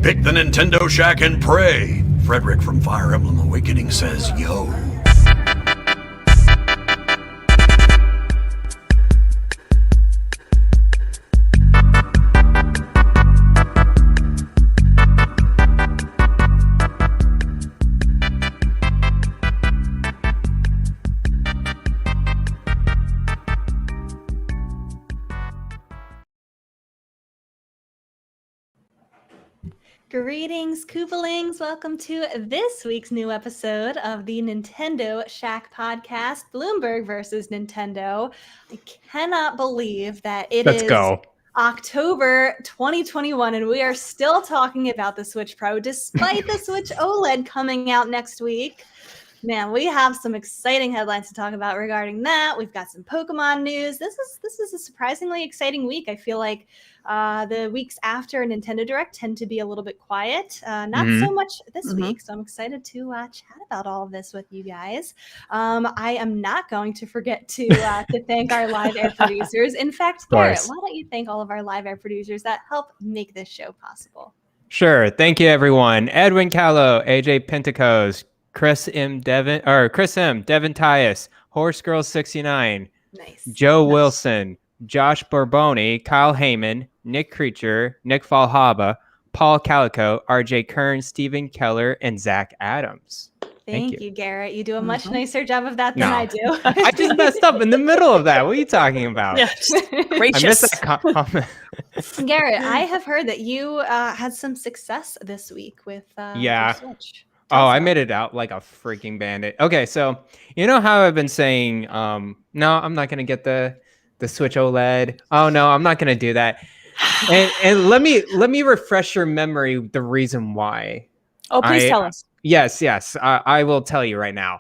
Pick the Nintendo Shack and pray. Frederick from Fire Emblem Awakening says, yo. Greetings, Koopalings. Welcome to this week's new episode of the Nintendo Shack podcast, Bloomberg versus Nintendo. I cannot believe that Let's go. October 2021, and we are still talking about the Switch Pro, despite the Switch OLED coming out next week. Man, we have some exciting headlines to talk about regarding that. We've got some Pokemon news. This is a surprisingly exciting week. I feel like the weeks after a Nintendo Direct tend to be a little bit quiet. Not so much this week, so I'm excited to chat about all of this with you guys. I am not going to forget to thank our live air producers. In fact, Garret, why don't you thank all of our live air producers that help make this show possible? Sure. Thank you, everyone. Edwin Callow, AJ Pentecost, Chris M. Devin Tyus, Horse Girl 69, nice. Joe Wilson, Josh Borboni, Kyle Heyman, Nick Creature, Nick Falhaba, Paul Calico, RJ Kern, Stephen Keller, and Zach Adams. Thank you, Garret. You do a much nicer job of that than I do. I just messed up in the middle of that. What are you talking about? Yeah, gracious. I missed that comment. Garret, I have heard that you had some success this week with your Switch. Oh, I made it out like a freaking bandit. Okay, so you know how I've been saying, no, I'm not going to get the Switch OLED. Oh, no, I'm not going to do that. And let me refresh your memory the reason why. Oh, please tell us. Yes. I will tell you right now.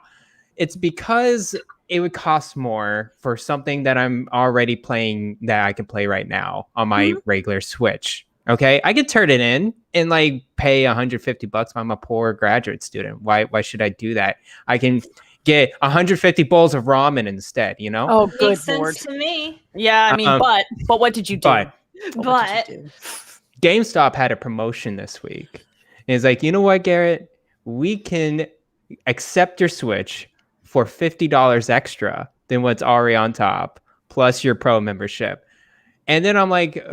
It's because it would cost more for something that I'm already playing that I can play right now on my regular Switch. Okay, I could turn it in and like pay $150. I'm a poor graduate student. Why should I do that? I can get 150 bowls of ramen instead, you know? Oh, good Makes Lord. sense to me. Yeah, I mean, but what did you do? But GameStop had a promotion this week. And it's like, you know what, Garret? We can accept your Switch for $50 extra than what's already on top, plus your Pro membership. And then I'm like,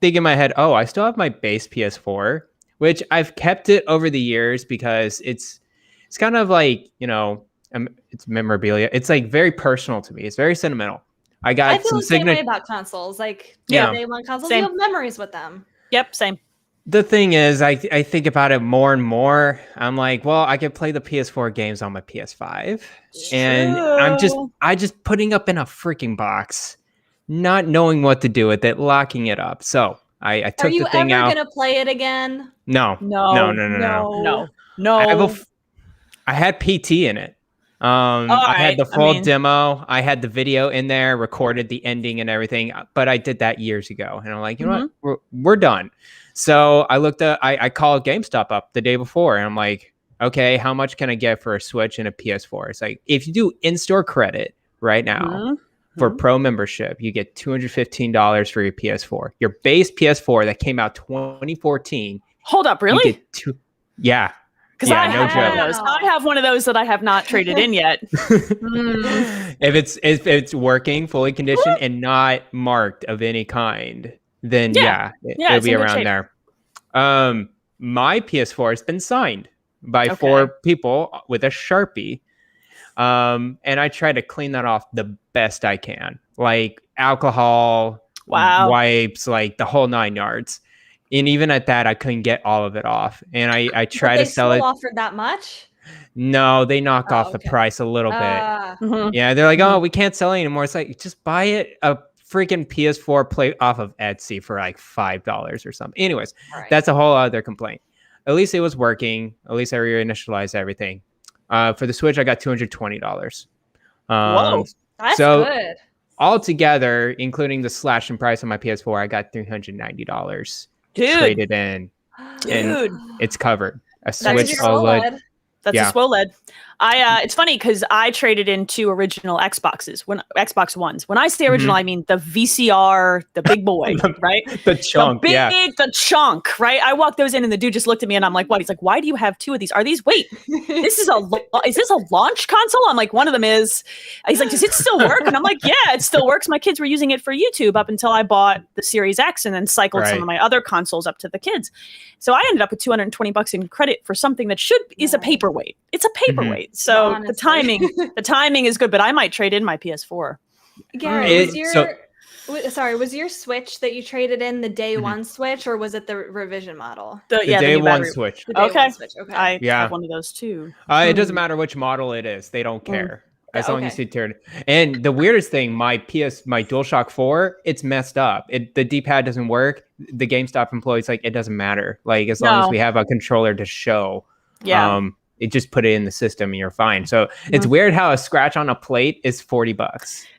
think in my head, oh, I still have my base PS4, which I've kept it over the years because it's kind of like, you know, it's memorabilia. It's like very personal to me. It's very sentimental. I feel the same way about consoles. Like, day one consoles, same. you have memories with them. Yep, same. The thing is, I think about it more and more. I'm like, well, I can play the PS4 games on my PS5, and I'm just putting up in a freaking box, not knowing what to do with it, locking it up. So I took the thing out. Are you ever gonna play it again? No. I had PT in it. I had the full demo. I had the video in there, recorded the ending and everything, but I did that years ago. And I'm like, you know what? We're done. So I called GameStop up the day before and I'm like, okay, how much can I get for a Switch and a PS4? It's like, if you do in-store credit right now for Pro membership, you get $215 for your PS4. Your base PS4 that came out 2014. Hold up, really? Yeah. Because I have one of those that I have not traded in yet. If it's working, fully conditioned, and not marked of any kind, then it'll be around there. My PS4 has been signed by 4 people with a Sharpie. And I try to clean that off the best I can, like alcohol, wipes, like the whole 9 yards. And even at that, I couldn't get all of it off. And I try to sell it. They still offered that much? No, they knock off the price a little bit. Yeah, they're like, oh, we can't sell it anymore. It's like, just buy it a freaking PS4 plate off of Etsy for like $5 or something. Anyways, that's a whole other complaint. At least it was working. At least I reinitialized everything. For the Switch, I got $220. Whoa, that's good. Altogether, including the slash in price on my PS4, I got $390. Traded in, and it's covered. A Switch OLED. That's a SWOLED. It's funny because I traded in 2 original Xbox Ones. When I say original, I mean the VCR, the big boy, right? The chunk, the chunk, right? I walked those in, and the dude just looked at me, and I'm like, "What?" He's like, "Why do you have 2 of these? Are these? Wait, is this a launch console?" I'm like, "One of them is." He's like, "Does it still work?" And I'm like, "Yeah, it still works. My kids were using it for YouTube up until I bought the Series X, and then cycled some of my other consoles up to the kids." So I ended up with $220 in credit for something that is a paperweight. It's a paperweight. So the timing is good, but I might trade in my PS4. Garret, was your Switch that you traded in the day one Switch, or was it the revision model? The day one Switch. The day one Switch. Okay. I have one of those too. It doesn't matter which model it is. They don't care. As long as you turn. And the weirdest thing, my DualShock 4, it's messed up. The D-pad doesn't work. The GameStop employee's like, it doesn't matter. Like, as long as we have a controller to show. It just put it in the system and you're fine. So it's weird how a scratch on a plate is $40.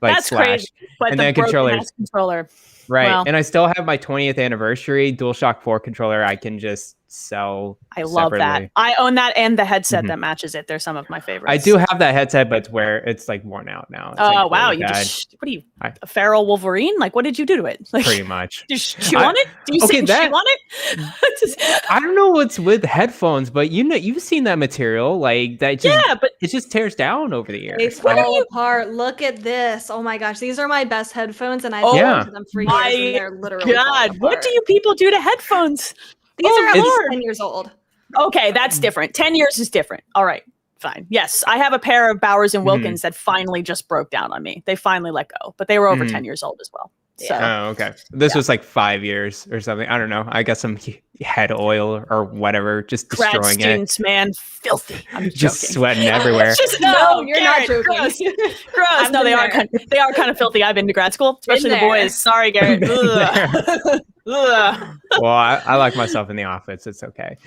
Like, that's crazy. But and then controller. Right. Well, and I still have my 20th anniversary DualShock 4 controller I can just sell. I love that. I own that and the headset that matches it. They're some of my favorites. I do have that headset, but it's like worn out now. It's like wow. You just, what are you, a feral Wolverine? Like, what did you do to it? Like, pretty much. Do you chew on it? Do you chew on it? I don't know what's with headphones, but you've seen that material. Like, that just, but it just tears down over the years. They fall apart. Look at this. Oh my gosh. These are my best headphones, and I've worn them for years, and they're literally God, what do you people do to headphones? These are at least 10 years old. Okay, that's different. 10 years is different. All right, fine. Yes, I have a pair of Bowers and Wilkins that finally just broke down on me. They finally let go, but they were over 10 years old as well. So, okay. This was like 5 years or something. I don't know. I got some head oil or whatever, just destroying grad students, man, filthy. I'm just sweating everywhere. No, you're not joking. Gross. No, they are kind of filthy. I've been to grad school, especially the boys. Sorry, Garret. Well, I like myself in the office. It's okay.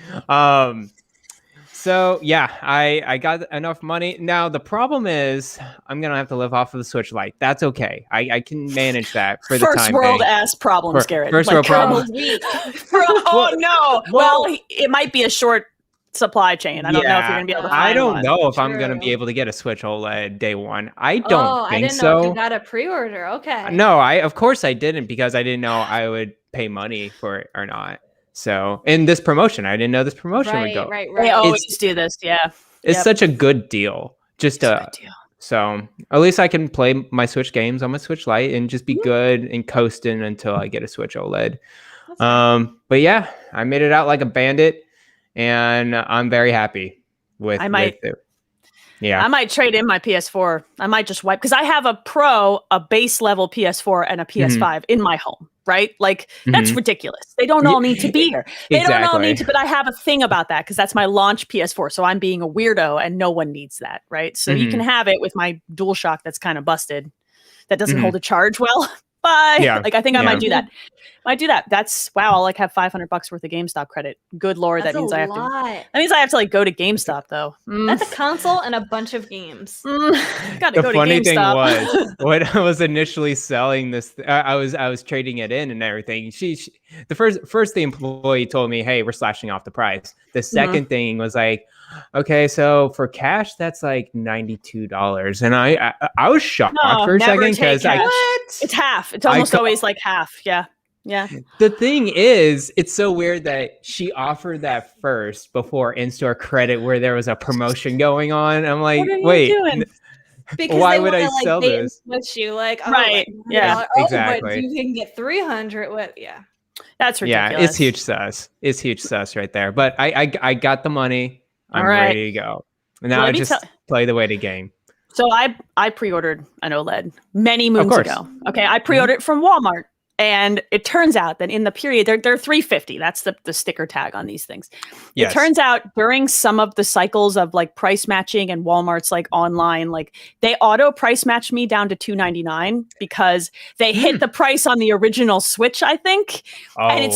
So yeah, I got enough money. Now the problem is I'm gonna have to live off of the Switch Lite. That's okay. I can manage that for the time being. First world ass problems, Garret. First world problems. No. Well, it might be a short supply chain. I don't know if you're gonna be able to find I don't know if I'm gonna be able to get a Switch OLED day one. I don't think so. I didn't know if you got a pre-order. Okay. No, of course I didn't, because I didn't know I would pay money for it or not. So in this promotion, I didn't know this promotion would go. Right. They always do this, yeah. It's such a good deal. So at least I can play my Switch games on my Switch Lite and just be good and coasting until I get a Switch OLED. But yeah, I made it out like a bandit, and I'm very happy with it. Yeah, I might trade in my PS4. I might just wipe, because I have a base level PS4 and a PS5 in my home. Right? Like, that's ridiculous. They don't all need to be here. They don't all need to, but I have a thing about that because that's my launch PS4. So I'm being a weirdo, and no one needs that. Right? So you can have it with my DualShock that's kind of busted, that doesn't hold a charge well. Bye. Yeah. Like, I think I might do that. That's I'll like have $500 worth of GameStop credit. Good Lord. That means I have to like go to GameStop though. That's a console and a bunch of games. Gotta go to GameStop. The funny thing was, when I was initially selling this, I was trading it in and everything. The first the employee told me, "Hey, we're slashing off the price." The second thing was like, "Okay, so for cash, that's like $92." And I was shocked for a second, because it's half. It's almost always like half. Yeah. The thing is, it's so weird that she offered that first before in-store credit, where there was a promotion going on. I'm like, wait, because why would I sell this? You like, right? Exactly. But you can get 300 with That's ridiculous. Yeah, it's huge sus. It's huge sus right there. But I got the money. I'm ready to go. And now I just play the way to game. So I pre-ordered an OLED many moons ago. Okay, I pre-ordered it from Walmart. And it turns out that in the period, they're $350. That's the sticker tag on these things. Yes. It turns out during some of the cycles of like price matching and Walmart's like online, like they auto price match me down to $299 because they hit the price on the original Switch, I think. And it's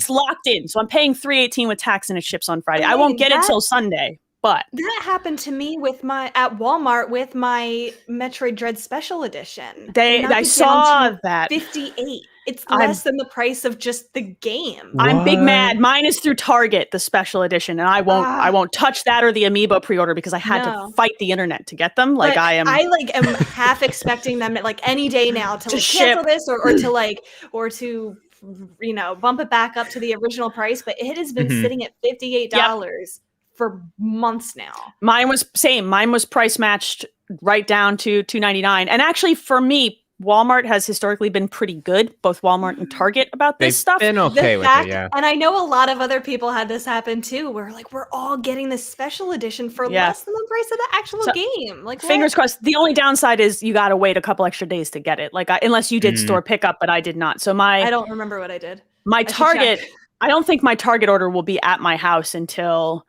locked in. So I'm paying $318 with tax, and it ships on Friday. I won't get it till Sunday. But that happened to me at Walmart with my Metroid Dread Special Edition. I saw that 58. It's less than the price of just the game. I'm big mad. Mine is through Target, the special edition, and I won't touch that or the Amiibo pre-order because I had to fight the internet to get them. Like, I am half expecting them any day now to cancel this or to bump it back up to the original price. But it has been sitting at $58 for months now. Mine was same. Mine was price matched right down to $2.99. And actually, for me, Walmart has historically been pretty good, both Walmart and Target, about this stuff. They've been okay with it, yeah. And I know a lot of other people had this happen too, where we're all getting this special edition for less than the price of the actual game. Like, fingers crossed. The only downside is you got to wait a couple extra days to get it. Like, unless you did store pickup, but I did not. So I don't remember what I did. My Target, I don't think my Target order will be at my house until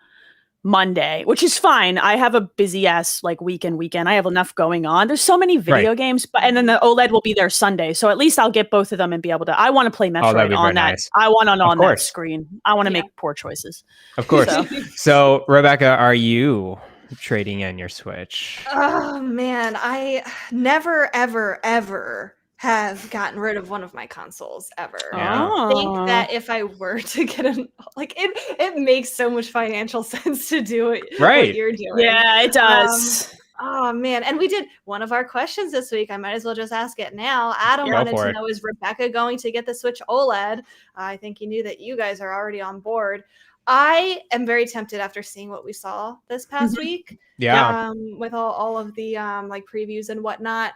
Monday, which is fine. I have a busy ass weekend. I have enough going on. There's so many video games, and then the OLED will be there Sunday. So at least I'll get both of them and be able to. I want to play Metroid on that. Nice. I want on that screen. I want to make poor choices. Of course. So Rebecca, are you trading in your Switch? Oh man, I never ever have gotten rid of one of my consoles ever. Yeah. I think that if I were to get it makes so much financial sense to do it. Right. What you're doing. Yeah, it does. Oh man. And we did one of our questions this week. I might as well just ask it now. Adam wanted to know, is Rebecca going to get the Switch OLED? I think he knew that you guys are already on board. I am very tempted after seeing what we saw this past week. Yeah. With all of the previews and whatnot.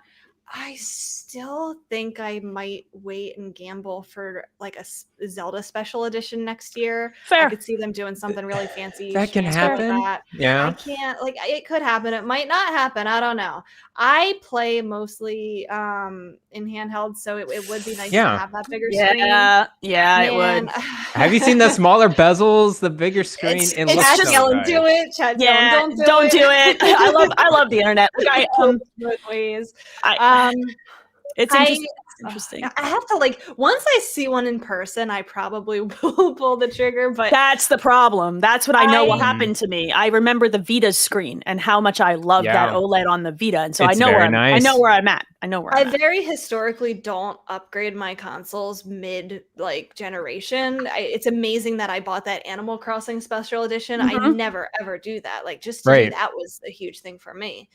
I still think I might wait and gamble for a Zelda special edition next year. Fair. I could see them doing something really fancy. That can happen. Yeah. I can't it could happen. It might not happen. I don't know. I play mostly in handheld, so it would be nice to have that bigger screen. Yeah, it would. Have you seen the smaller bezels, the bigger screen? It's just yelling, do it. Chat, don't do it. I love the internet. Both ways. It's interesting. I have to once I see one in person, I probably will pull the trigger. But that's the problem. That's what I know will happen to me. I remember the Vita's screen and how much I love that OLED on the Vita, and so I know where I'm at. I very historically don't upgrade my consoles mid generation. It's amazing that I bought that Animal Crossing Special Edition. I never ever do that. Just to do that was a huge thing for me.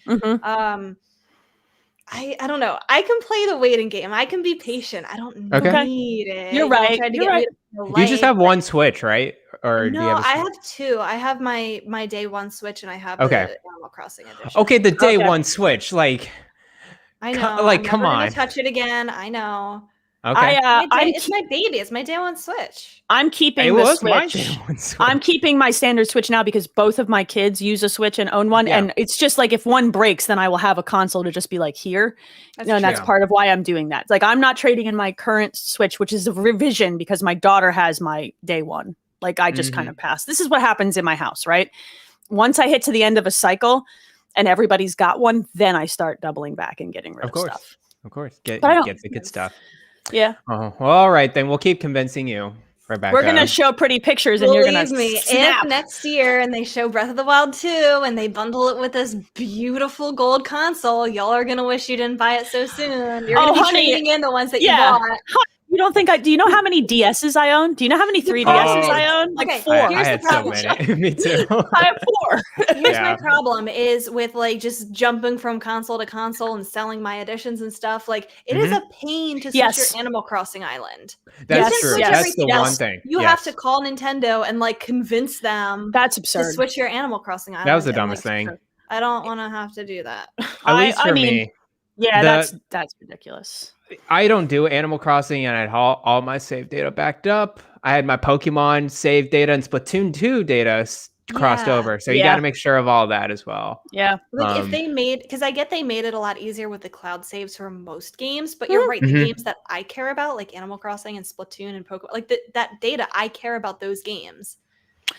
I don't know. I can play the waiting game. I can be patient. I don't need it. You're right. You just have one Switch, right? Or no, do you have I have two. I have my day one Switch, and I have the Animal Crossing edition. Okay, the day one Switch. I know. I'm come on. Gonna touch it again. I know. Okay. It's my baby. It's my day one Switch. I'm keeping the Switch. I'm keeping my standard Switch now because both of my kids use a Switch and own one. Yeah. And it's just if one breaks, then I will have a console to just be here. And that's part of why I'm doing that. I'm not trading in my current Switch, which is a revision because my daughter has my day one. I just kind of passed. This is what happens in my house, right? Once I hit to the end of a cycle and everybody's got one, then I start doubling back and getting rid of stuff. Of course. Get the good stuff. Yeah. Oh, well, all right, then we'll keep convincing you, Rebecca. We're gonna show pretty pictures, and you're gonna snap. If next year and they show Breath of the Wild 2 and they bundle it with this beautiful gold console, y'all are gonna wish you didn't buy it so soon. You're gonna be trading in the ones that you bought. You don't think do you know how many DSs I own? Do you know how many 3DSs I own? 4. I had so many. Me too. I have 4. Here's my problem is with just jumping from console to console and selling my editions and stuff. It is a pain to switch your Animal Crossing island. That's true. That's the one thing. You have to call Nintendo and convince them that's absurd to switch your Animal Crossing island. That was the dumbest thing. I don't want to have to do that. At least for me. Yeah, that's ridiculous. I don't do Animal Crossing, and I had all my save data backed up. I had my Pokemon save data and Splatoon 2 data crossed over. So you got to make sure of all that as well. Yeah. If they because I get they made it a lot easier with the cloud saves for most games, but you're right. The games that I care about, like Animal Crossing and Splatoon and Pokemon, that data, I care about those games.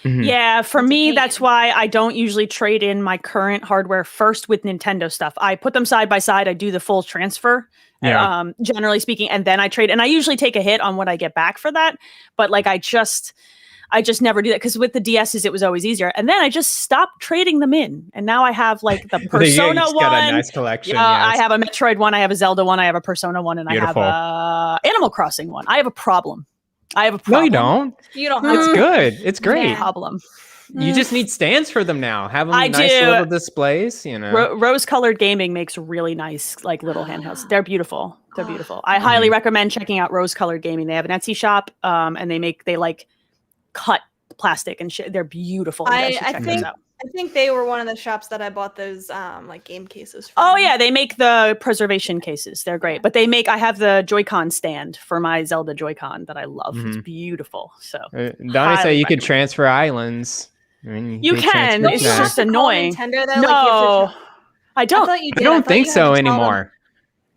Yeah, for me, that's why I don't usually trade in my current hardware first with Nintendo stuff. I put them side by side. I do the full transfer, generally speaking, and then I trade. And I usually take a hit on what I get back for that. But I just never do that because with the DSs it was always easier. And then I just stopped trading them in, and now I have like the Persona one. Got a nice collection. Yes. I have a Metroid one, I have a Zelda one, I have a Persona one, and Beautiful. I have a Animal Crossing one. I have a problem. No, you don't. You don't have It's good. It's great. Problem. You just need stands for them now. Have them nice little displays. You know, rose-colored gaming makes really nice, like little handhelds. They're beautiful. They're beautiful. I highly recommend checking out Rose-Colored Gaming. They have an Etsy shop, and they like cut plastic and shit. They're beautiful. I think they were one of the shops that I bought those like game cases from. Oh yeah, they make the preservation cases. They're great. But I have the Joy-Con stand for my Zelda Joy-Con that I love. It's beautiful. So Donnie said you could transfer islands. I mean, you can. It's just annoying. Nintendo, though? No, I don't. I don't think so anymore.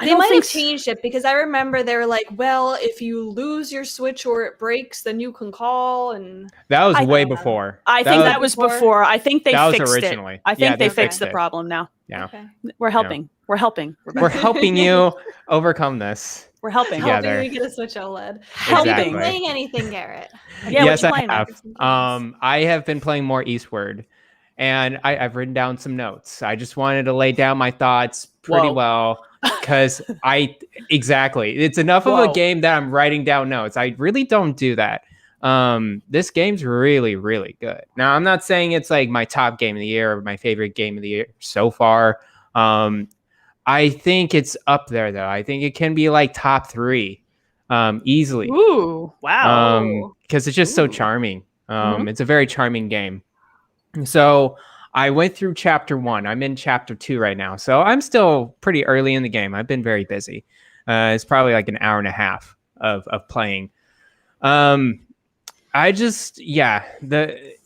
They might have changed it because I remember they were like, well, if you lose your Switch or it breaks, then you can call. And that was way before. I think that was before. I think they fixed originally. It. I think they fixed the problem now. Yeah. Okay. We're helping. Yeah. We're helping. We're helping you overcome this. We're helping. Helping you get a Switch OLED. Helping. Have you been playing anything, Garrett? Yeah, yes, I have. I have been playing more Eastward, and I've written down some notes. I just wanted to lay down my thoughts pretty well because it's enough of a game that I'm writing down notes. I really don't do that. This game's really, really good. Now, I'm not saying it's like my top game of the year or my favorite game of the year so far. I think it's up there, though. I think it can be like top 3 easily. Ooh, wow. Because it's just so charming. It's a very charming game. So I went through chapter 1. I'm in chapter 2 right now. So I'm still pretty early in the game. I've been very busy. It's probably like an hour and a half of playing. It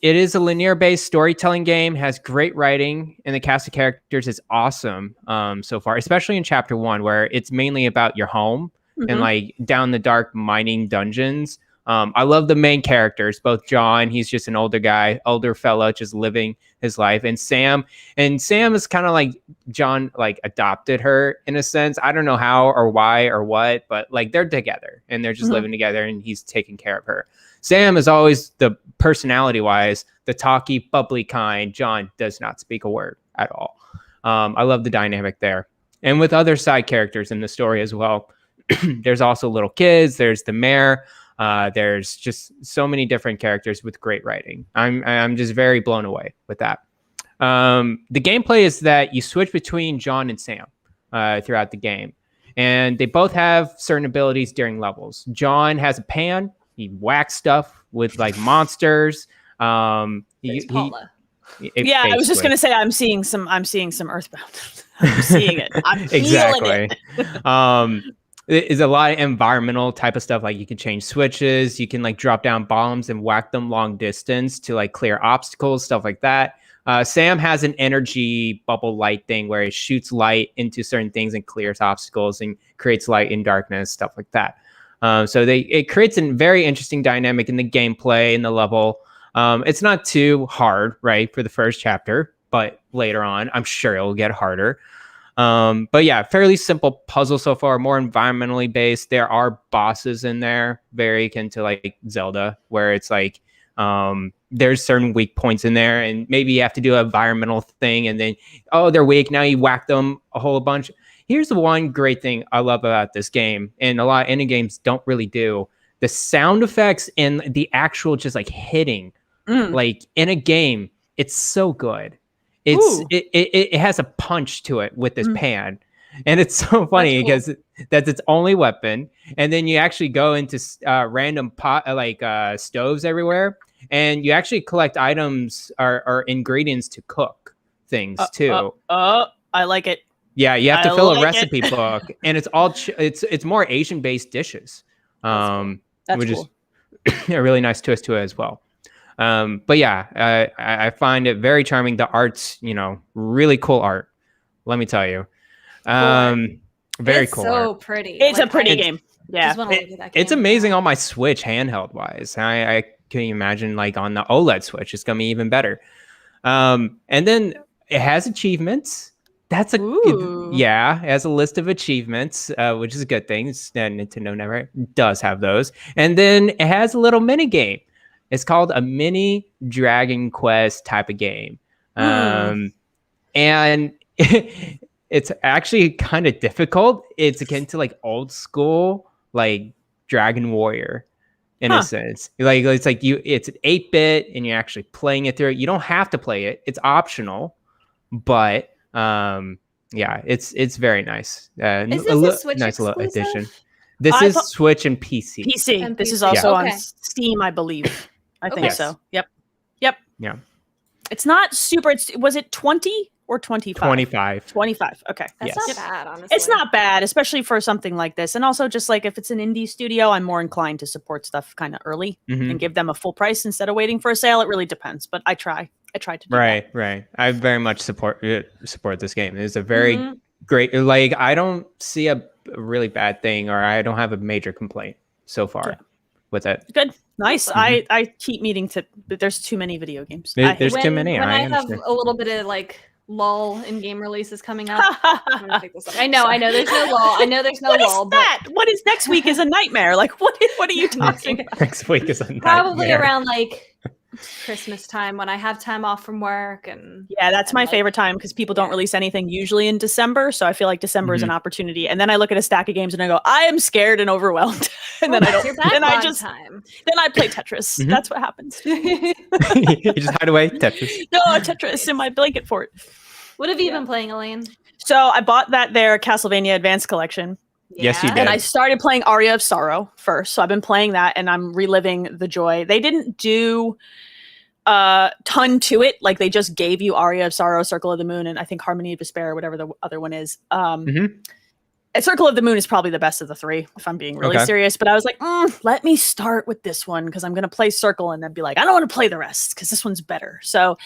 is a linear-based storytelling game, has great writing, and the cast of characters is awesome so far, especially in chapter 1, where it's mainly about your home and like down the dark mining dungeons. I love the main characters, both John, he's just an older fella, just living his life, and Sam is kind of like John, like adopted her in a sense. I don't know how or why or what, but like they're together and they're just living together and he's taking care of her. Sam is always the personality-wise, the talky, bubbly kind. John does not speak a word at all. I love the dynamic there. And with other side characters in the story as well. There's also little kids. There's the mayor. There's just so many different characters with great writing. I'm just very blown away with that. The gameplay is that you switch between John and Sam throughout the game. And they both have certain abilities during levels. John has a pan. He whacks stuff with like monsters. I was just gonna say I'm seeing some Earthbound. I'm seeing it. I'm feeling it. There's a lot of environmental type of stuff. Like you can change switches. You can like drop down bombs and whack them long distance to like clear obstacles, stuff like that. Sam has an energy bubble light thing where it shoots light into certain things and clears obstacles and creates light in darkness, stuff like that. So it creates a very interesting dynamic in the gameplay and the level. It's not too hard, right, for the first chapter, but later on, I'm sure it'll get harder. But yeah, fairly simple puzzle so far, more environmentally based. There are bosses in there, very akin to like Zelda, where it's like there's certain weak points in there, and maybe you have to do an environmental thing, and then they're weak. Now you whack them a whole bunch. Here's the one great thing I love about this game, and a lot of indie games don't really do: the sound effects and the actual just like hitting, like in a game. It's so good. It has a punch to it with this pan, and it's so funny because that's its only weapon. And then you actually go into random stoves everywhere, and you actually collect items or ingredients to cook things too. I like it. Yeah, you have to fill a recipe book, and it's all it's more Asian based dishes, which cool. is a really nice twist to it as well. But yeah, I find it very charming. The art's, really cool art. Let me tell you, very it's cool. So art. pretty. It's a pretty game. Yeah, it's amazing on my Switch handheld wise. I can imagine like on the OLED Switch, it's gonna be even better. And then it has achievements. That's a good, it has a list of achievements, which is a good thing. Nintendo never does have those. And then it has a little mini game. It's called a mini Dragon Quest type of game. And it's actually kind of difficult. It's akin to like old school, like Dragon Warrior in a sense. Like it's like it's an 8-bit and you're actually playing it through. You don't have to play it. It's optional, but yeah, it's very nice. Is this a Switch nice little exclusive? addition. This is Switch and PC. PC. And This is PC. also Okay. on Steam, I believe. I think Okay. so. Yep. Yeah. It's not super. Was it 20 or 25? 25. 25. Okay. That's Yes. not bad, honestly. It's not bad, especially for something like this. And also, just like if it's an indie studio, I'm more inclined to support stuff kind of early Mhm. and give them a full price instead of waiting for a sale. It really depends, but I try to do that. Right. I very much support this game. It's a very great. Like I don't see a really bad thing, or I don't have a major complaint so far with it. Good. Nice. I keep needing to, but there's too many video games. There's too many. When I have understand. a little bit of like lull in game releases coming up. I'm gonna take this up. I know. There's no lull. I know there's no What lull. is that? What is next week is a nightmare? Like what are you talking about? Next week is a Probably nightmare. around like Christmas time when I have time off from work and Yeah, that's my like- favorite time because people don't release anything usually in December. So I feel like December is an opportunity. And then I look at a stack of games and I go, I am scared and overwhelmed. And then I that's don't. your Then I backlog just time. then I play Tetris. That's what happens. You just hide away Tetris. No, Tetris in my blanket fort. What have you been playing, Elaine? So I bought that there Castlevania Advanced Collection. Yes, you Yeah. did. And I started playing Aria of Sorrow first. So I've been playing that and I'm reliving the joy. They didn't do a ton to it. Like they just gave you Aria of Sorrow, Circle of the Moon, and I think Harmony of Despair, whatever the other one is. And Circle of the Moon is probably the best of the three, if I'm being really Okay. serious. But I was like, let me start with this one because I'm going to play Circle and then be like, I don't want to play the rest because this one's better. So,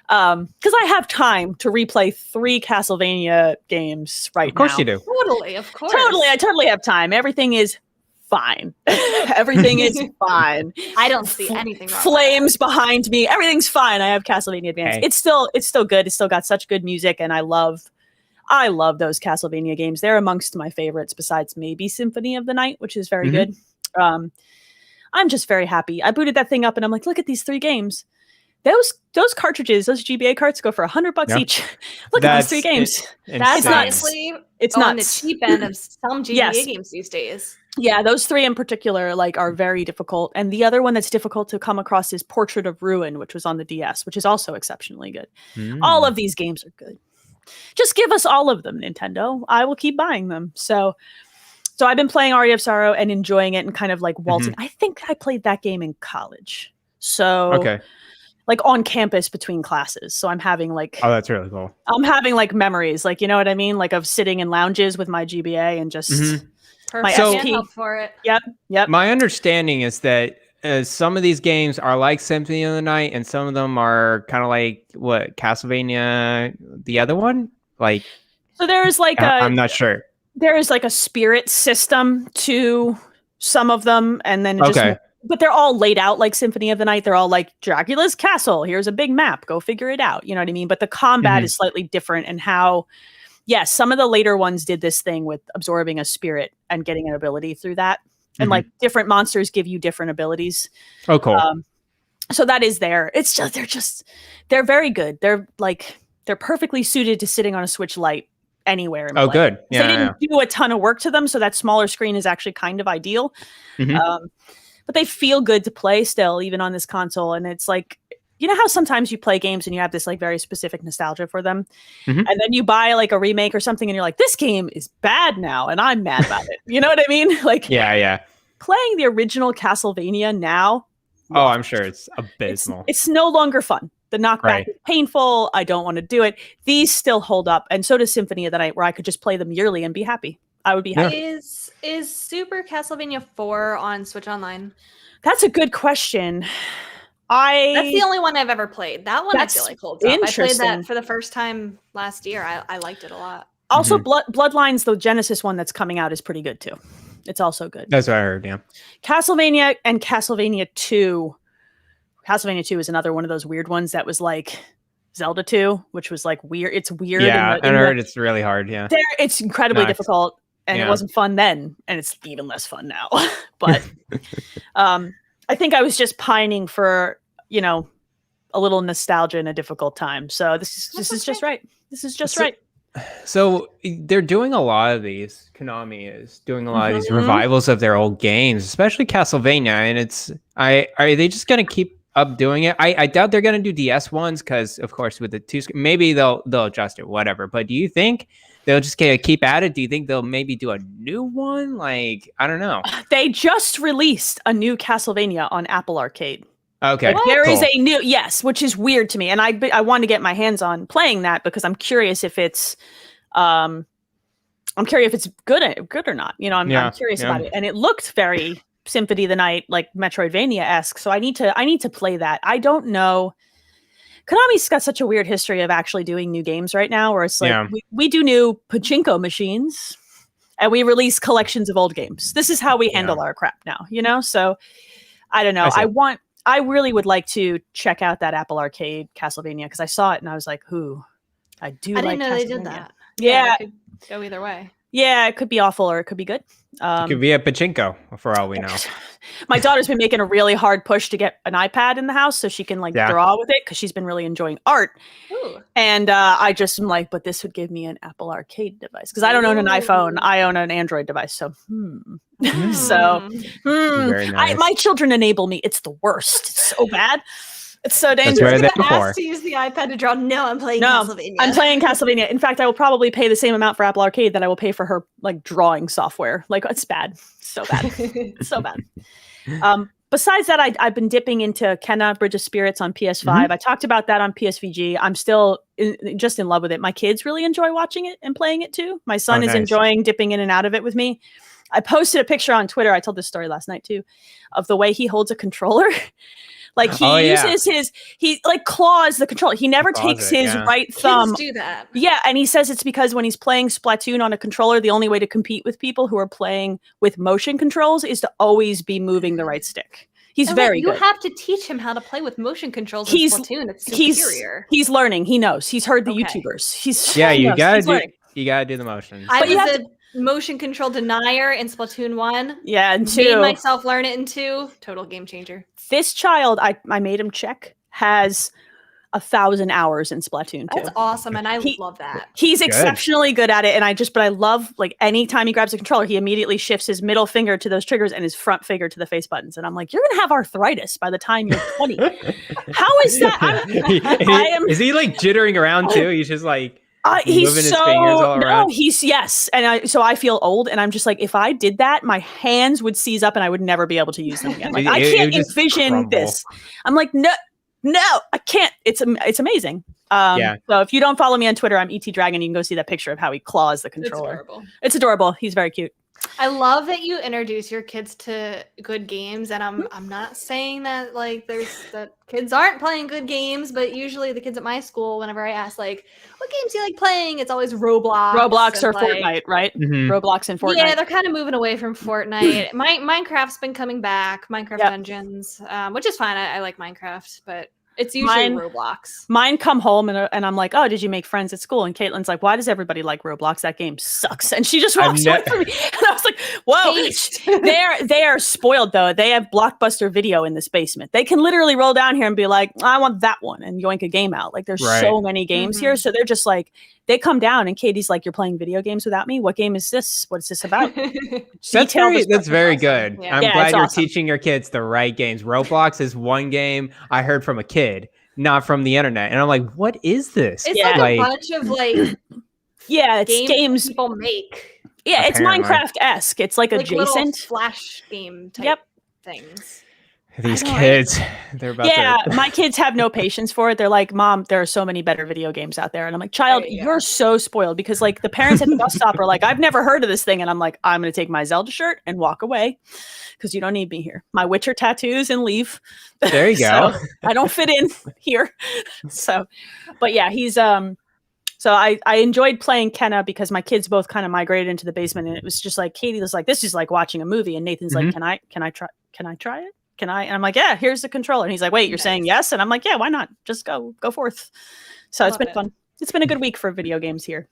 because I have time to replay 3 Castlevania games right now. Of course you do. Totally, of course. I totally have time. Everything is fine. Everything is fine. I don't see anything wrong. Flames behind me. Everything's fine. I have Castlevania Advance. Hey. It's still good. It's still got such good music, and I love those Castlevania games. They're amongst my favorites, besides maybe Symphony of the Night, which is very good. I'm just very happy. I booted that thing up, and I'm like, look at these 3 games. Those cartridges, those GBA carts, go for $100 Yep. each. Look at these 3 games. That's insane. honestly It's on nuts. the cheap end of some GBA Yes. games these days. Yeah, those 3 in particular are very difficult. And the other one that's difficult to come across is Portrait of Ruin, which was on the DS, which is also exceptionally good. All of these games are good. Just give us all of them, Nintendo. I will keep buying them. So I've been playing Aria of Sorrow and enjoying it and kind of like waltzing. I think I played that game in college. So Okay. like on campus between classes. So I'm having like Oh, that's really cool. memories, like, you know what I mean? Like of sitting in lounges with my GBA and just Perfect. So- Can't help for it. Yep. My understanding is that some of these games are like Symphony of the Night, and some of them are kind of like what Castlevania, the other one. Like, So there's like I'm not sure. there is like a spirit system to some of them, and then Okay. but they're all laid out like Symphony of the Night. They're all like Dracula's castle. Here's a big map. Go figure it out. You know what I mean? But the combat is slightly different, and how, yes, some of the later ones did this thing with absorbing a spirit and getting an ability through that. And like different monsters give you different abilities. Oh, cool. So that is there. It's just they're very good. They're perfectly suited to sitting on a Switch Lite anywhere. And Oh, play. good. They didn't do a ton of work to them, so that smaller screen is actually kind of ideal. But they feel good to play still, even on this console. And it's like, you know how sometimes you play games and you have this like very specific nostalgia for them, and then you buy like a remake or something, and you're like, this game is bad now, and I'm mad about it. You know what I mean? Like, Yeah. playing the original Castlevania now. Oh, I'm sure it's abysmal. It's no longer fun. The knockback Right. is painful. I don't want to do it. These still hold up, and so does Symphony of the Night, where I could just play them yearly and be happy. I would be happy. Is Super Castlevania 4 on Switch Online? That's a good question. That's the only one I've ever played. That one I That's feel like holds up. I played interesting. that for the first time last year. I liked it a lot. Also, Bloodlines, the Genesis one that's coming out, is pretty good too. It's also good. That's what I heard. Yeah. Castlevania and Castlevania 2. Castlevania 2 is another one of those weird ones that was like Zelda 2, which was like weird. It's weird. Yeah, I heard it's really hard. Yeah. It's incredibly Nice. difficult, and it Yeah. wasn't fun then, and it's even less fun now. But I think I was just pining for, a little nostalgia in a difficult time. So this is just right. This is just right. So they're doing a lot of these. Konami is doing a lot of these revivals of their old games, especially Castlevania. And are they just going to keep up doing it? I doubt they're going to do DS ones because, of course, with the maybe they'll adjust it, whatever. But do you think they'll just keep at it? Do you think they'll maybe do a new one? Like, I don't know. They just released a new Castlevania on Apple Arcade. Okay. There is a new, which is weird to me. And I want to get my hands on playing that because I'm curious if it's, good or not. I'm curious about it. And it looked very Symphony of the Night, like Metroidvania-esque. So I need to play that. I don't know. Konami's got such a weird history of actually doing new games right now, where it's like we do new pachinko machines and we release collections of old games. This is how we handle our crap now, So I don't know. I really would like to check out that Apple Arcade Castlevania because I saw it and I was like, I didn't know they did that. Yeah, it could go either way. Yeah, it could be awful or it could be good. It could be a pachinko for all we know. My daughter's been making a really hard push to get an iPad in the house so she can draw with it because she's been really enjoying art. Ooh. And I just am like, but this would give me an Apple Arcade device because I don't own an iPhone. I own an Android device. So, Very nice. My children enable me. It's the worst. It's so bad. It's so dangerous. That's where they're to use the iPad to draw. No, I'm playing Castlevania. I'm playing Castlevania. In fact, I will probably pay the same amount for Apple Arcade that I will pay for her drawing software. It's bad. So bad. So bad. Besides that, I've been dipping into Kenna Bridge of Spirits on PS5. I talked about that on PSVG. I'm still just in love with it. My kids really enjoy watching it and playing it too. My son is enjoying dipping in and out of it with me. I posted a picture on Twitter. I told this story last night too, of the way he holds a controller. He claws the controller. He never takes his right thumb. Kids do that. Yeah, and he says it's because when he's playing Splatoon on a controller, the only way to compete with people who are playing with motion controls is to always be moving the right stick. He's very good. You have to teach him how to play with motion controls in Splatoon. It's superior. He's learning. He knows. He's heard the YouTubers. You gotta do the motions. I was a motion control denier in Splatoon 1. Yeah, and 2. Made myself learn it in 2. Total game changer. This child, I made him check, has 1,000 hours in Splatoon 2. That's awesome, and I love that. He's exceptionally good at it, and I love, anytime he grabs a controller, he immediately shifts his middle finger to those triggers and his front finger to the face buttons. And I'm like, you're going to have arthritis by the time you're 20. How is that? Is he jittering around too? He's just he's moving his fingers all around. And so I feel old, and I'm just like, if I did that, my hands would seize up, and I would never be able to use them again. I can't envision this. I'm like, no, I can't. It's amazing. So if you don't follow me on Twitter, I'm ET Dragon. You can go see that picture of how he claws the controller. It's adorable. He's very cute. I love that you introduce your kids to good games, and I'm not saying that that kids aren't playing good games, but usually the kids at my school, whenever I ask what games do you like playing, it's always Roblox or Fortnite, right? Roblox and Fortnite. Yeah, they're kind of moving away from Fortnite. Minecraft's been coming back, Minecraft Dungeons, which is fine. I like Minecraft, but it's usually Roblox. Mine come home and I'm like, oh, did you make friends at school? And Caitlin's like, why does everybody like Roblox? That game sucks. And she just walks away from me. And I was like, whoa. They are spoiled though. They have Blockbuster Video in this basement. They can literally roll down here and be like, I want that one, and yoink a game out. There's so many games here. So they're just they come down and Katie's like, you're playing video games without me? What game is this? What is this about? That's very good. Yeah. I'm glad you're teaching your kids the right games. Roblox is one game I heard from a kid, not from the internet. And I'm like, what is this? It's a bunch of it's games people make. Yeah, apparently. It's Minecraft-esque. It's adjacent. Little Flash game type things. These kids, they're about my kids have no patience for it. They're like, Mom, there are so many better video games out there. And I'm like, child, you're so spoiled because the parents at the bus stop are like, I've never heard of this thing. And I'm like, I'm going to take my Zelda shirt and walk away because you don't need me here. My Witcher tattoos and leave. There you go. I don't fit in here. But yeah, he's, so I enjoyed playing Kenna because my kids both kind of migrated into the basement, and it was just Katie was like, this is like watching a movie. And Nathan's like, can I try it? Can I? And I'm like, yeah, here's the controller. And he's like, wait, you're saying yes? And I'm like, yeah, why not? Just go forth. So it's been fun. it's been a good week for video games here.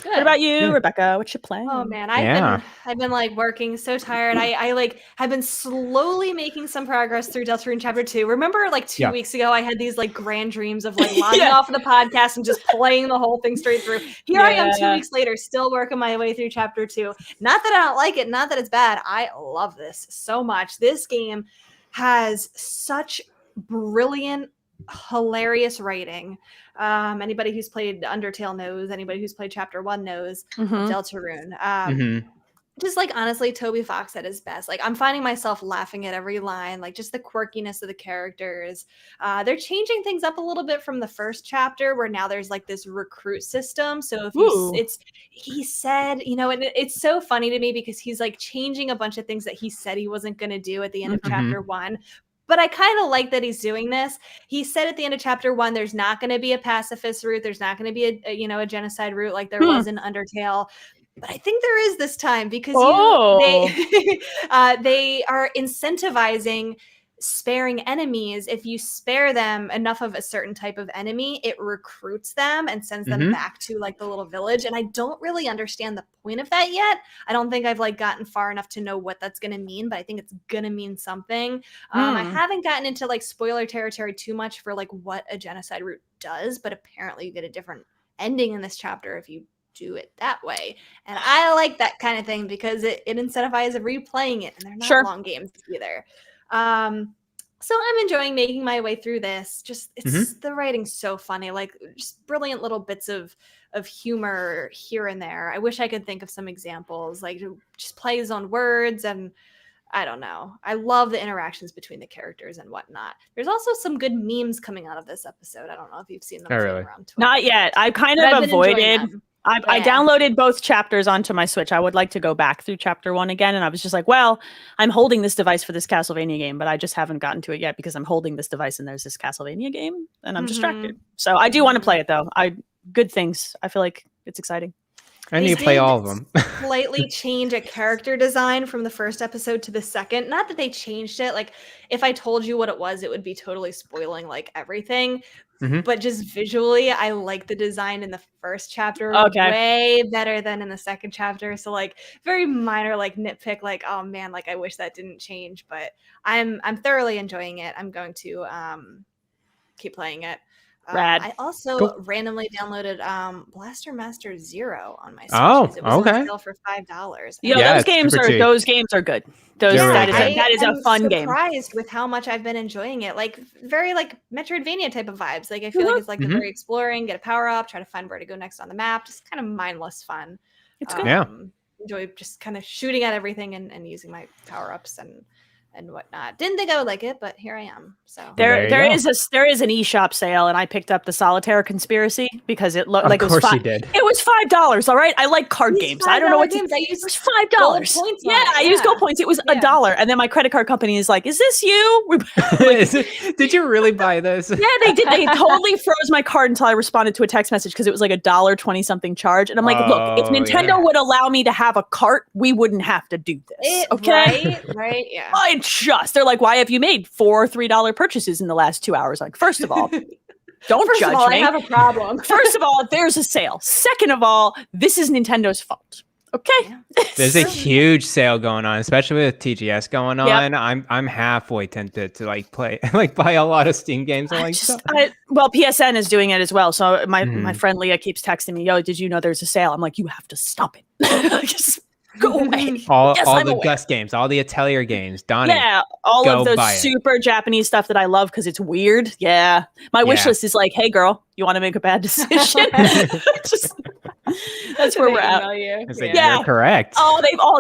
Good. What about you, Rebecca? What you playing? Oh man, I've been like working so tired. I like have been slowly making some progress through Deltarune Chapter 2. Remember like 2 weeks ago I had these like grand dreams of like logging off of the podcast and just playing the whole thing straight through. Here I am 2 weeks later, still working my way through Chapter 2. Not that I don't like it, not that it's bad. I love this so much. This game has such brilliant, hilarious writing. Anybody who's played Undertale knows, anybody who's played Chapter 1 knows Deltarune. Just like honestly, Toby Fox at his best. Like I'm finding myself laughing at every line, like just the quirkiness of the characters. They're changing things up a little bit from the first chapter where now there's like this recruit system. So if he said, you know, and it's so funny to me because he's like changing a bunch of things that he said he wasn't going to do at the end of Chapter 1. But I kind of like that he's doing this. He said at the end of Chapter 1, there's not going to be a pacifist route. There's not going to be a genocide route like there was in Undertale. But I think there is this time because they are incentivizing sparing enemies. If you spare them enough of a certain type of enemy, it recruits them and sends them back to like the little village. And I don't really understand the point of that yet. I don't think I've like gotten far enough to know what that's going to mean, but I think it's going to mean something. I haven't gotten into like spoiler territory too much for like what a genocide route does, but apparently you get a different ending in this chapter if you do it that way. And I like that kind of thing because it incentivizes replaying it, and they're not long games either. So I'm enjoying making my way through this. Just it's the writing's so funny, like just brilliant little bits of humor here and there. I wish I could think of some examples, like just plays on words, and I don't know. I love the interactions between the characters and whatnot. There's also some good memes coming out of this episode. I don't know if you've seen them around Twitter. Not yet. I kind of avoided. I downloaded both chapters onto my Switch. I would like to go back through Chapter 1 again. And I was just like, well, I'm holding this device for this Castlevania game, but I just haven't gotten to it yet because I'm holding this device and there's this Castlevania game and I'm distracted. So I do want to play it though. Good things. I feel like it's exciting. I need to play all of them. Slightly change a character design from the first episode to the second. Not that they changed it. Like if I told you what it was, it would be totally spoiling like everything. But just visually, I like the design in the first chapter way better than in the second chapter. So like very minor like nitpick, like oh man, like I wish that didn't change. But I'm thoroughly enjoying it. I'm going to keep playing it. Rad. I also randomly downloaded Blaster Master Zero on my Switch. It was on sale for $5. Those games are good. That is a fun game. I'm surprised with how much I've been enjoying it. Like very like Metroidvania type of vibes. Like I feel like it's like the very exploring, get a power up, try to find where to go next on the map. Just kind of mindless fun. It's good. Enjoy just kind of shooting at everything and using my power ups and whatnot. Didn't think I would like it, but here I am. So there is an eShop sale, and I picked up the Solitaire Conspiracy because it looked like it was $5. It was $5. All right, I like card games. I don't know what games. I used $5. I used gold points. It was $1, and then my credit card company is like, "Is this you?" Did you really buy this? Yeah, they did. They totally froze my card until I responded to a text message because it was like $1.20 something charge, and I'm like, "Look, if Nintendo would allow me to have a cart, we wouldn't have to do this." Okay, right, yeah. They're like, why have you made 4 $3 purchases in the last 2 hours? Like, first of all, don't judge me. I have a problem. First of all, there's a sale. Second of all, this is Nintendo's fault. Okay. There's a huge sale going on, especially with TGS going on. I'm halfway tempted to like buy a lot of Steam games. Well, PSN is doing it as well. So my friend Leah keeps texting me, yo, did you know there's a sale? I'm like, you have to stop it. Just go away. All the Gus games, all the Atelier games, Donnie. Yeah, all of those super Japanese stuff that I love because it's weird. Yeah. My wish list is like, hey girl, you want to make a bad decision? That's where we're at. You're correct.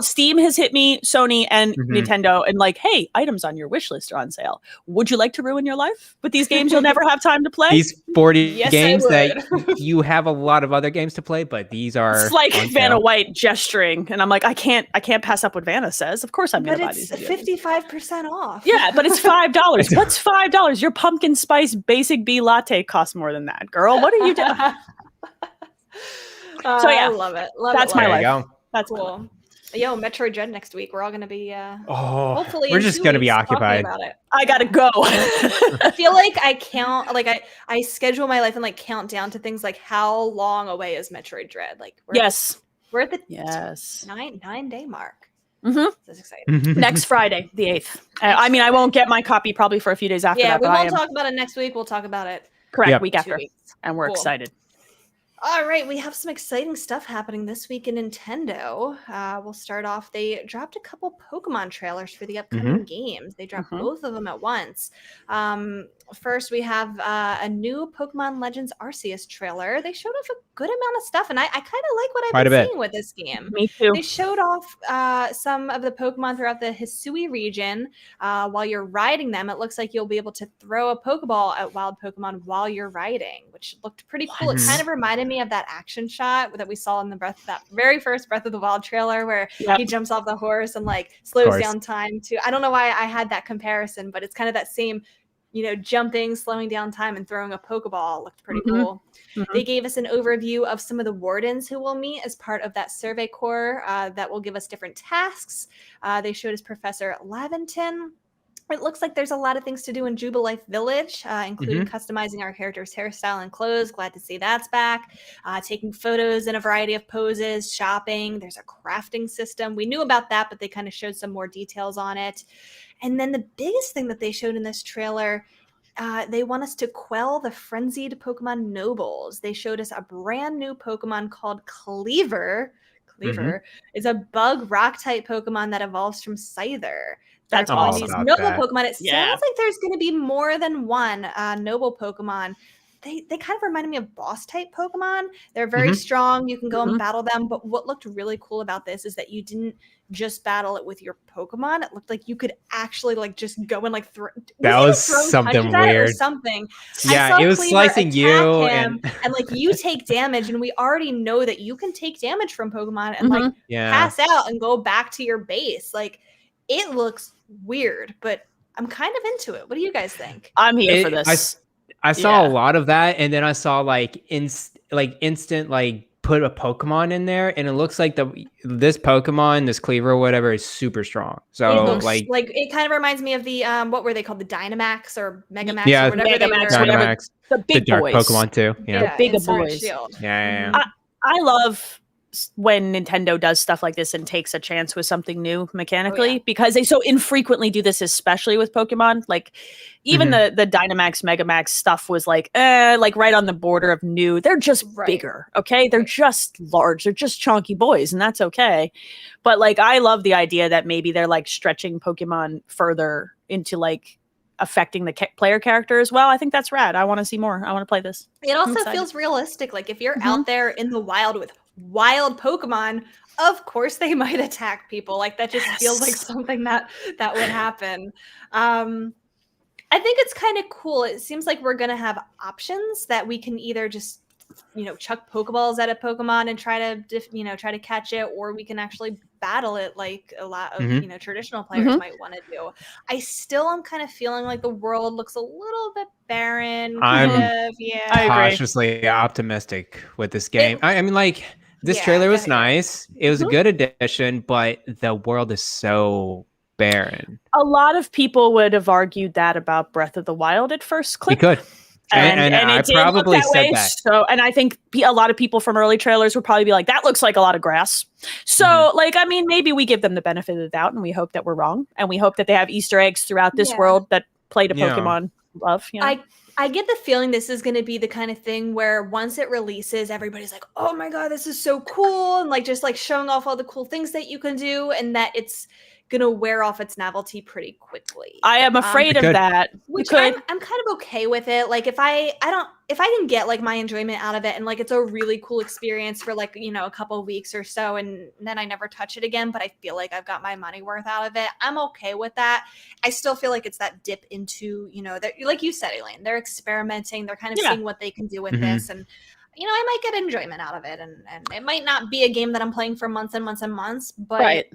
Steam has hit me, Sony and Nintendo, and like, hey, items on your wish list are on sale. Would you like to ruin your life with these games you'll never have time to play? These 40 games that you have a lot of other games to play, but these are it's like Vanna White gesturing, and I'm like, I can't pass up what Vanna says. Of course I'm gonna buy these. But it's 55% off. Yeah, but it's $5. What's $5? Your pumpkin spice basic bee latte costs more than that, girl. What are you doing? So yeah, I love it. That's my life. Go. That's cool. Yo, Metroid Dread next week. We're all going to be hopefully we're just going to be occupied about it. I gotta go. I feel like I schedule my life and like count down to things like how long away is Metroid Dread? Like we're at the 9-day mark. Mm-hmm. That's exciting. Next Friday, the 8th. I mean, I won't get my copy probably for a few days after that. Yeah, we won't talk about it next week. We'll talk about it week after. And we're excited. All right, we have some exciting stuff happening this week in Nintendo. We'll start off. They dropped a couple Pokemon trailers for the upcoming games. They dropped both of them at once. First, we have a new Pokemon Legends Arceus trailer. They showed off a good amount of stuff, and I kind of like what I've been seeing with this game. Me too. They showed off some of the Pokemon throughout the Hisui region. While you're riding them, it looks like you'll be able to throw a Pokeball at wild Pokemon while you're riding, which looked pretty cool. It kind of reminded me of that action shot that we saw in that very first Breath of the Wild trailer where he jumps off the horse and like slows down time too. I don't know why I had that comparison, but it's kind of that same, jumping, slowing down time and throwing a Pokeball looked pretty cool. They gave us an overview of some of the wardens who will meet as part of that survey corps that will give us different tasks. They showed us Professor Laventon. It looks like there's a lot of things to do in Jubilife Village, including customizing our character's hairstyle and clothes. Glad to see that's back. Taking photos in a variety of poses, shopping. There's a crafting system. We knew about that, but they kind of showed some more details on it. And then the biggest thing that they showed in this trailer, they want us to quell the frenzied Pokemon nobles. They showed us a brand new Pokemon called Cleaver. Cleaver is a bug rock-type Pokemon that evolves from Scyther. That's awesome. These noble Pokemon. It sounds like there's going to be more than one noble Pokemon. They kind of reminded me of boss type Pokemon. They're very strong. You can go and battle them. But what looked really cool about this is that you didn't just battle it with your Pokemon. It looked like you could actually like just go and like throw. That was something weird. Or something. Yeah, it was slicing you and like you take damage, and we already know that you can take damage from Pokemon and like pass out and go back to your base. Like it looks weird, but I'm kind of into it. What do you guys think? I'm here for this. I saw a lot of that, and then I saw like instant like put a Pokemon in there, and it looks like this Pokemon, this Cleaver or whatever, is super strong. So it looks, like it kind of reminds me of the what were they called, the Dynamax or Megamax or whatever Dynamax, the big dark boys. Pokemon too. The big boys. Yeah. I love when Nintendo does stuff like this and takes a chance with something new mechanically, because they so infrequently do this, especially with Pokemon. Like even the Dynamax, Megamax stuff was like right on the border of new. They're just bigger, okay? They're just large. They're just chunky boys, and that's okay. But like I love the idea that maybe they're like stretching Pokemon further into like affecting the player character as well. I think that's rad. I want to see more. I want to play this. It also feels realistic. Like if you're out there in the wild with wild Pokemon, of course they might attack people. Like that just feels like something that would happen. I think it's kind of cool. It seems like we're gonna have options that we can either just chuck Pokeballs at a Pokemon and try to catch it, or we can actually battle it like a lot of traditional players might want to do. I still am kind of feeling like the world looks a little bit barren. I'm cautiously optimistic with this game. I mean, like this trailer was nice. It was a good addition, but the world is so barren. A lot of people would have argued that about Breath of the Wild at first click. We could. And I probably said that. So, and I think a lot of people from early trailers would probably be like, that looks like a lot of grass. So, like, I mean, maybe we give them the benefit of the doubt and we hope that we're wrong. And we hope that they have Easter eggs throughout this world that play to Pokemon love. I get the feeling this is going to be the kind of thing where once it releases, everybody's like, oh my God, this is so cool. And like, just like showing off all the cool things that you can do, and that it's going to wear off its novelty pretty quickly. I am afraid of that. Which I'm kind of okay with it. Like if I can get like my enjoyment out of it, and like it's a really cool experience for like, a couple of weeks or so, and then I never touch it again, but I feel like I've got my money worth out of it, I'm okay with that. I still feel like it's that dip into, like you said, Elaine, they're experimenting, they're kind of seeing what they can do with this, and I might get enjoyment out of it, and it might not be a game that I'm playing for months and months and months, but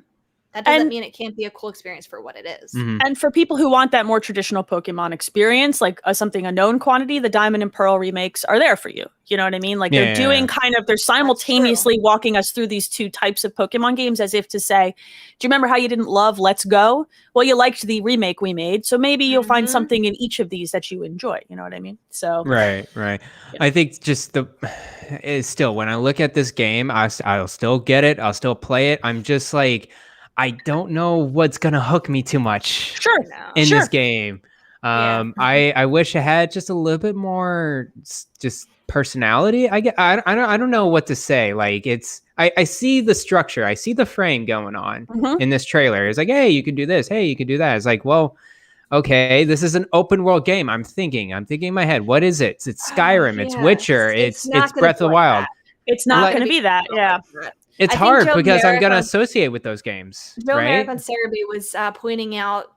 That doesn't mean it can't be a cool experience for what it is. And for people who want that more traditional Pokemon experience, like something a known quantity, the Diamond and Pearl remakes are there for you. You know what I mean? Like they're doing they're simultaneously walking us through these two types of Pokemon games as if to say, do you remember how you didn't love Let's Go? Well, you liked the remake we made. So maybe you'll find something in each of these that you enjoy. You know what I mean? So Right. Yeah. I think just still, when I look at this game, I'll still get it. I'll still play it. I'm just like, I don't know what's gonna hook me too much in this game. I wish I had just a little bit more just personality. I don't know what to say. Like I see the structure, I see the frame going on in this trailer. It's like, hey, you can do this, hey, you can do that. It's like, well, okay, this is an open world game. I'm thinking in my head, what is it? It's Skyrim, it's Witcher, it's Breath of the Wild. It's not going to be that. Yeah. It's hard because I'm going to associate with those games. Joe Merrick on Cerebi was pointing out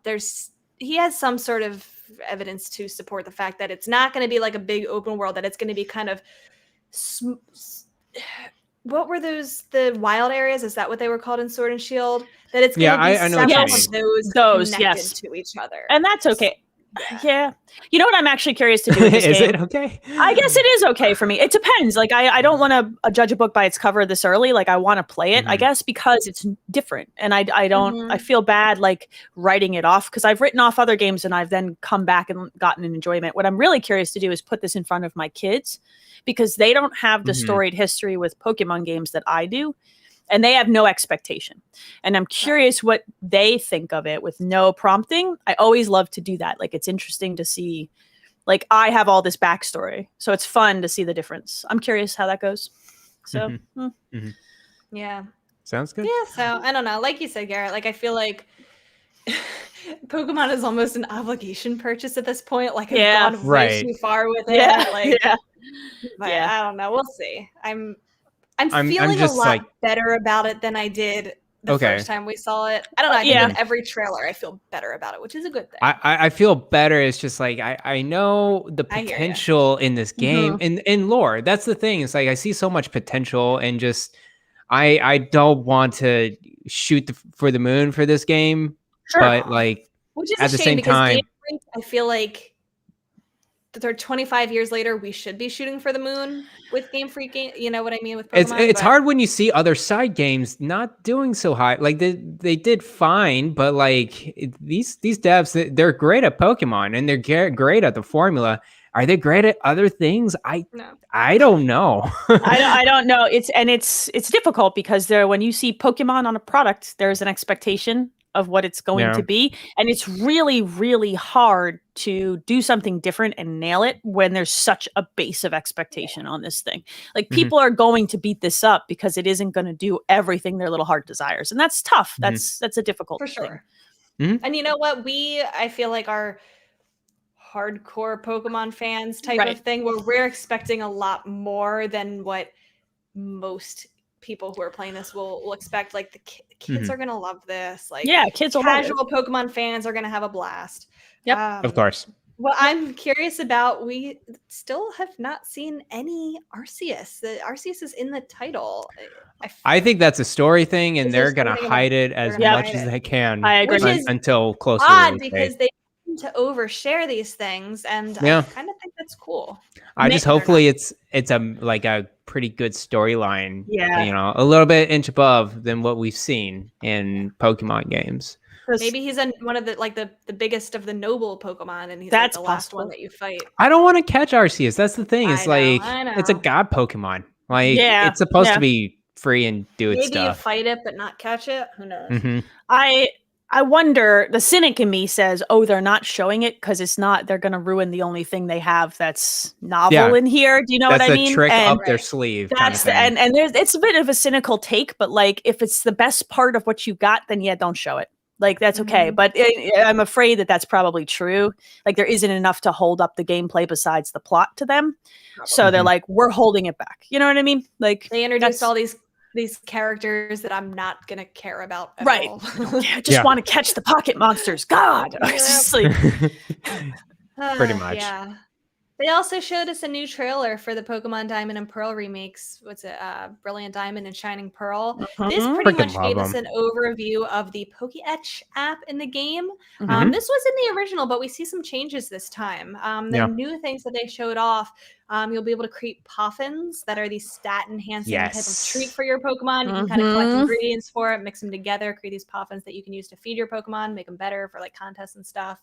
he has some sort of evidence to support the fact that it's not going to be like a big open world, that it's going to be kind of what were the wild areas? Is that what they were called in Sword and Shield? That it's going to be several of those connected to each other. And that's okay. Yeah. You know what I'm actually curious to do with this Is game? it okay? I guess it is okay for me. It depends. Like I don't want to judge a book by its cover this early. Like I want to play it, I guess, because it's different. And I don't I feel bad like writing it off because I've written off other games and I've then come back and gotten an enjoyment. What I'm really curious to do is put this in front of my kids because they don't have the storied history with Pokemon games that I do. And they have no expectation. And I'm curious what they think of it with no prompting. I always love to do that. Like, it's interesting to see, like, I have all this backstory. So it's fun to see the difference. I'm curious how that goes. So, yeah. Sounds good. Yeah. So I don't know. Like you said, Garrett, like, I feel like Pokemon is almost an obligation purchase at this point. Like, I've gone way too far with it. But I don't know. We'll see. I'm feeling a lot better about it than I did the first time we saw it. I don't know. I think in every trailer I feel better about it, which is a good thing. I feel better. It's just like I know the potential in this game in lore. That's the thing. It's like I see so much potential and just I don't want to shoot for the moon for this game. But like which is at the same time, I feel like 25 years later, we should be shooting for the moon with Game Freak. You know what I mean with Pokemon? It's hard when you see other side games not doing so high. Like they did fine, but like these devs, they're great at Pokemon and they're great at the formula. Are they great at other things? I don't know. I don't know. It's difficult because when you see Pokemon on a product, there's an expectation of what it's going to be. And it's really, really hard to do something different and nail it when there's such a base of expectation on this thing. Like people are going to beat this up because it isn't going to do everything their little heart desires. And that's tough. That's a difficult thing. For sure. And you know what? I feel like our hardcore Pokemon fans type of thing where we're expecting a lot more than what most people who are playing this will expect. Like the kids are gonna love this. Like kids will casual love it. Pokemon fans are gonna have a blast. Of course. What I'm curious about, we still have not seen any Arceus. The Arceus is in the title. I think that's a story thing, and they're gonna hide it as much as they can. I agree. Until closer. Odd because they tend to overshare these things, and I kind of think that's cool. I just hopefully it's a pretty good storyline. You know, a little bit inch above than what we've seen in Pokemon games. Maybe he's one of the biggest of the noble Pokemon, and he's the last one that you fight. I don't want to catch Arceus. That's the thing. It's it's a god Pokemon. Like it's supposed to be free and do its stuff. Maybe you fight it but not catch it. Who knows? I wonder, the cynic in me says, they're not showing it because it's not, they're going to ruin the only thing they have that's novel in here. Do you know what I mean? That's a trick up their sleeve. That's and it's a bit of a cynical take, but like if it's the best part of what you got, then don't show it. Like that's okay. But I'm afraid that's probably true. Like there isn't enough to hold up the gameplay besides the plot to them. So they're like, we're holding it back. You know what I mean? Like they introduced all these characters that I'm not gonna care about at all. I just want to catch the pocket monsters. God, it's just like pretty much. They also showed us a new trailer for the Pokemon Diamond and Pearl remakes. What's it? Brilliant Diamond and Shining Pearl. This pretty much gave us an overview of the Poke-Etch app in the game. This was in the original, but we see some changes this time. The new things that they showed off, you'll be able to create Poffins that are these stat-enhancing type of treat for your Pokemon. You can kind of collect ingredients for it, mix them together, create these Poffins that you can use to feed your Pokemon, make them better for like contests and stuff.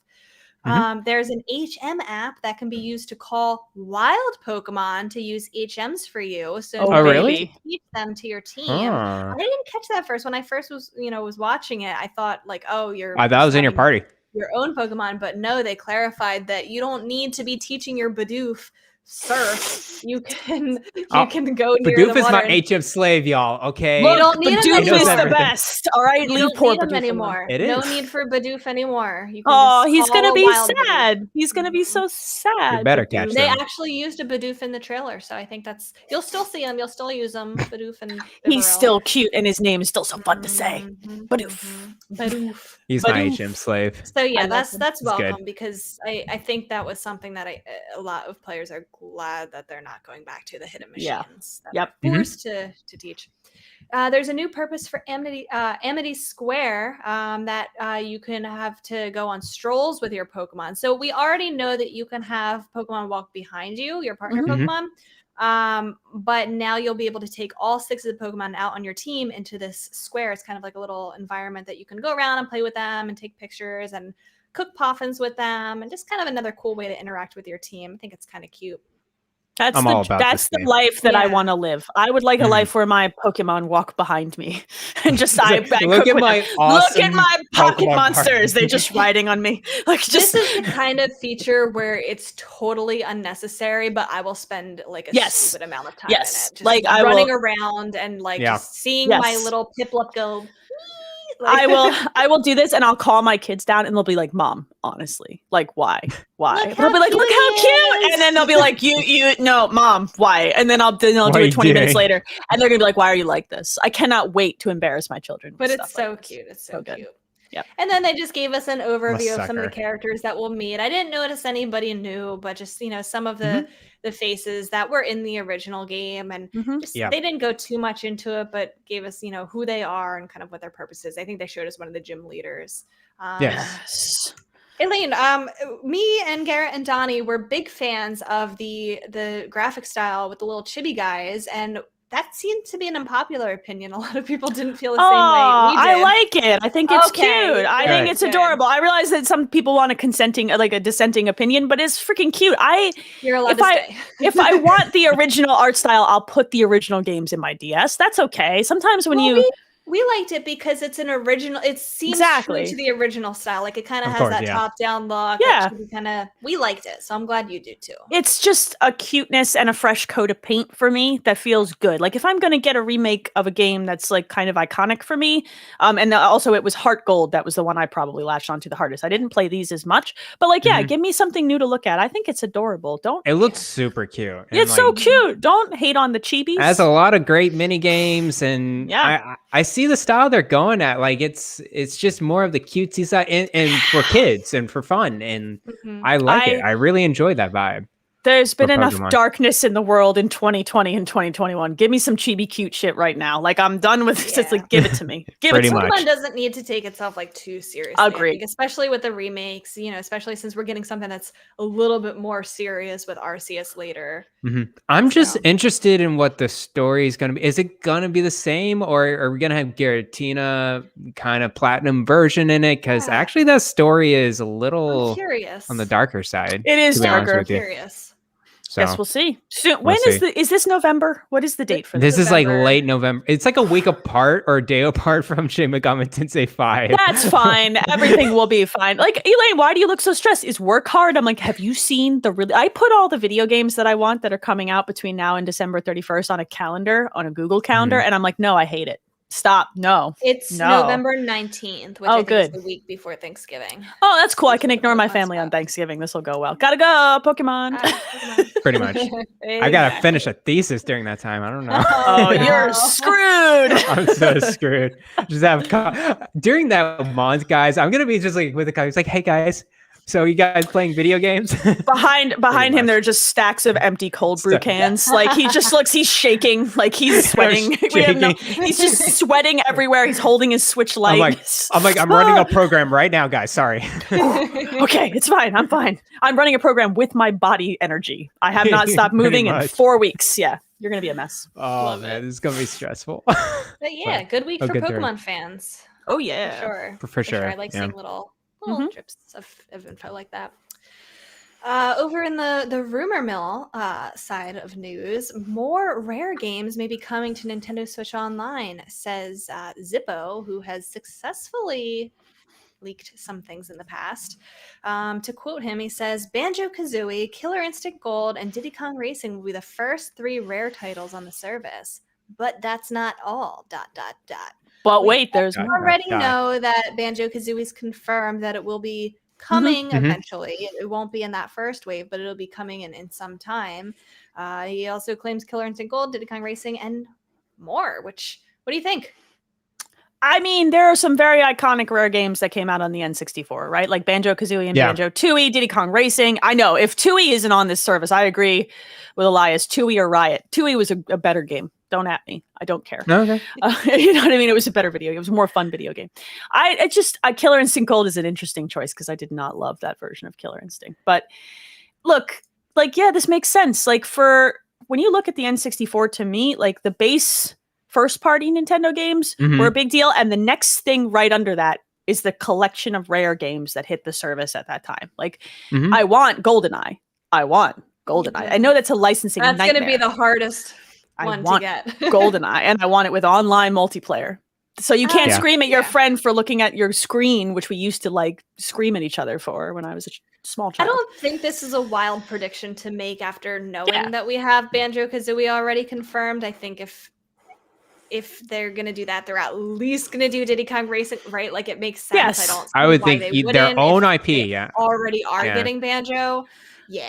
There's an HM app that can be used to call wild Pokemon to use HMs for you. So really? Teach them to your team. I didn't catch that first. When I first was watching it, I thought like, oh, I thought it was in your party. Your own Pokemon, but no, they clarified that you don't need to be teaching your Bidoof surf. You can go near Bidoof the is water. my HM slave, y'all. Okay, you don't need Bidoof is the best. All right, you don't need him anymore. It is. No need for Bidoof anymore. He's gonna be sad. Bidoof. He's gonna be so sad. You better catch They them. actually used a Bidoof in the trailer, so I think you'll still see him. You'll still use him. Bidoof and he's still cute, and his name is still so fun to say. Bidoof. Bidoof. He's my HM slave. So yeah, that's welcome because I think that was something that a lot of players are glad that they're not going back to the hidden machines. That they're forced to teach. There's a new purpose for Amity Square that you can have to go on strolls with your Pokemon. So we already know that you can have Pokemon walk behind you, your partner Pokemon. But now you'll be able to take all 6 of the Pokemon out on your team into this square. It's kind of like a little environment that you can go around and play with them and take pictures and cook Poffins with them, and just kind of another cool way to interact with your team. I think it's kind of cute. That's the life that I want to live. I would like a life where my Pokemon walk behind me and just look at my pocket monsters. They're just riding on me. This is the kind of feature where it's totally unnecessary, but I will spend like a stupid amount of time in it. Just running around and just seeing my little Piplup go. I will do this, and I'll call my kids down, and they'll be like, "Mom, honestly, like, why?" But I'll be like, "Look how cute!" And then they'll be like, no, Mom, why?" And then I'll do it 20 minutes later, and they're gonna be like, "Why are you like this?" I cannot wait to embarrass my children. But it's so cute. It's so cute. Yep. And then they just gave us an overview of some of the characters that we'll meet. I didn't notice anybody new, but just some of the faces that were in the original game, and they didn't go too much into it, but gave us who they are and kind of what their purpose is. I think they showed us one of the gym leaders. Yes. Elaine, me and Garret and Donnie were big fans of the graphic style with the little chibi guys, and that seemed to be an unpopular opinion. A lot of people didn't feel the same way we did. I like it. I think it's cute. I think it's adorable. I realize that some people want a dissenting opinion, but it's freaking cute. You're allowed to stay. If I want the original art style, I'll put the original games in my DS. That's okay. Sometimes when we liked it because it's an original. It seems true to the original style. Like it kind of has that top-down look. Yeah, we liked it. So I'm glad you do too. It's just a cuteness and a fresh coat of paint for me that feels good. Like if I'm going to get a remake of a game that's like kind of iconic for me, and also it was Heart Gold. That was the one I probably latched onto the hardest. I didn't play these as much, but give me something new to look at. I think it's adorable. It looks super cute. It's so cute. Don't hate on the chibis. It has a lot of great mini games, and I see the style they're going at. Like it's just more of the cutesy side and for kids and for fun, and I like it. I really enjoy that vibe. There's been enough darkness in the world in 2020 and 2021. Give me some chibi cute shit right now. Like I'm done with this. It's like give it to me. Pokemon doesn't need to take itself like too seriously. Agreed. Especially with the remakes, especially since we're getting something that's a little bit more serious with Arceus later. I'm just interested in what the story is going to be. Is it going to be the same, or are we going to have Giratina kind of platinum version in it? Because actually that story is a little on the darker side. It is darker. Curious. So, guess we'll see. Soon. Is this November? What is the date for this? This is like late November. It's like a week apart or a day apart from Shin Megami Tensei 5. That's fine. Everything will be fine. Like, Elaine, why do you look so stressed? Is work hard? I'm like, have you seen I put all the video games that I want that are coming out between now and December 31st on a calendar, on a Google calendar. And I'm like, no, I hate it. Stop. No. It's November 19th, which I think is the week before Thanksgiving. Oh, that's cool. I can ignore my family on Thanksgiving. This will go well. Gotta go, Pokemon. Pretty much. I gotta finish a thesis during that time. I don't know. Oh, you're screwed. I'm so screwed. Just have during that month, guys, I'm gonna be just like with the guys, like, hey guys, So you guys playing video games? Behind him, there are just stacks of empty cold brew cans. Like he just looks, he's shaking, like he's sweating. He's just sweating everywhere. He's holding his Switch Lite. I'm running a program right now, guys. Sorry. Okay, it's fine. I'm fine. I'm running a program with my body energy. I have not stopped moving in 4 weeks. Yeah, you're gonna be a mess. Oh man, this is gonna be stressful. But yeah, good week for Pokemon fans. Oh yeah, for sure. I like seeing little drips of info like that. Over in the rumor mill side of news, more rare games may be coming to Nintendo Switch Online, says Zippo, who has successfully leaked some things in the past. To quote him, he says, Banjo-Kazooie, Killer Instinct Gold, and Diddy Kong Racing will be the first 3 rare titles on the service. But that's not all, ... But wait, there's more. We already know that Banjo-Kazooie's confirmed that it will be coming eventually. It won't be in that first wave, but it'll be coming in some time. He also claims Killer Instinct Gold, Diddy Kong Racing, and more, which, what do you think? I mean, there are some very iconic rare games that came out on the N64, right? Like Banjo-Kazooie and Banjo-Tooie, Diddy Kong Racing. I know, if Tooie isn't on this service, I agree with Elias. Tooie or Riot. Tooie was a better game. Don't at me. I don't care. Okay. You know what I mean? It was a better video game. It was a more fun video game. Killer Instinct Gold is an interesting choice because I did not love that version of Killer Instinct. But look, like, yeah, this makes sense. Like, when you look at the N64, to me, like the base first party Nintendo games were a big deal. And the next thing right under that is the collection of rare games that hit the service at that time. Like, I want GoldenEye. I know that's a licensing nightmare. That's going to be the hardest one to get. GoldenEye, and I want it with online multiplayer. So you can't scream at your friend for looking at your screen, which we used to like scream at each other for when I was a small child. I don't think this is a wild prediction to make after knowing that we have Banjo-Kazooie already confirmed. I think if they're going to do that, they're at least going to do Diddy Kong Racing, right? Like, it makes sense. Yes. I would think their own IP, already are getting Banjo. Yeah.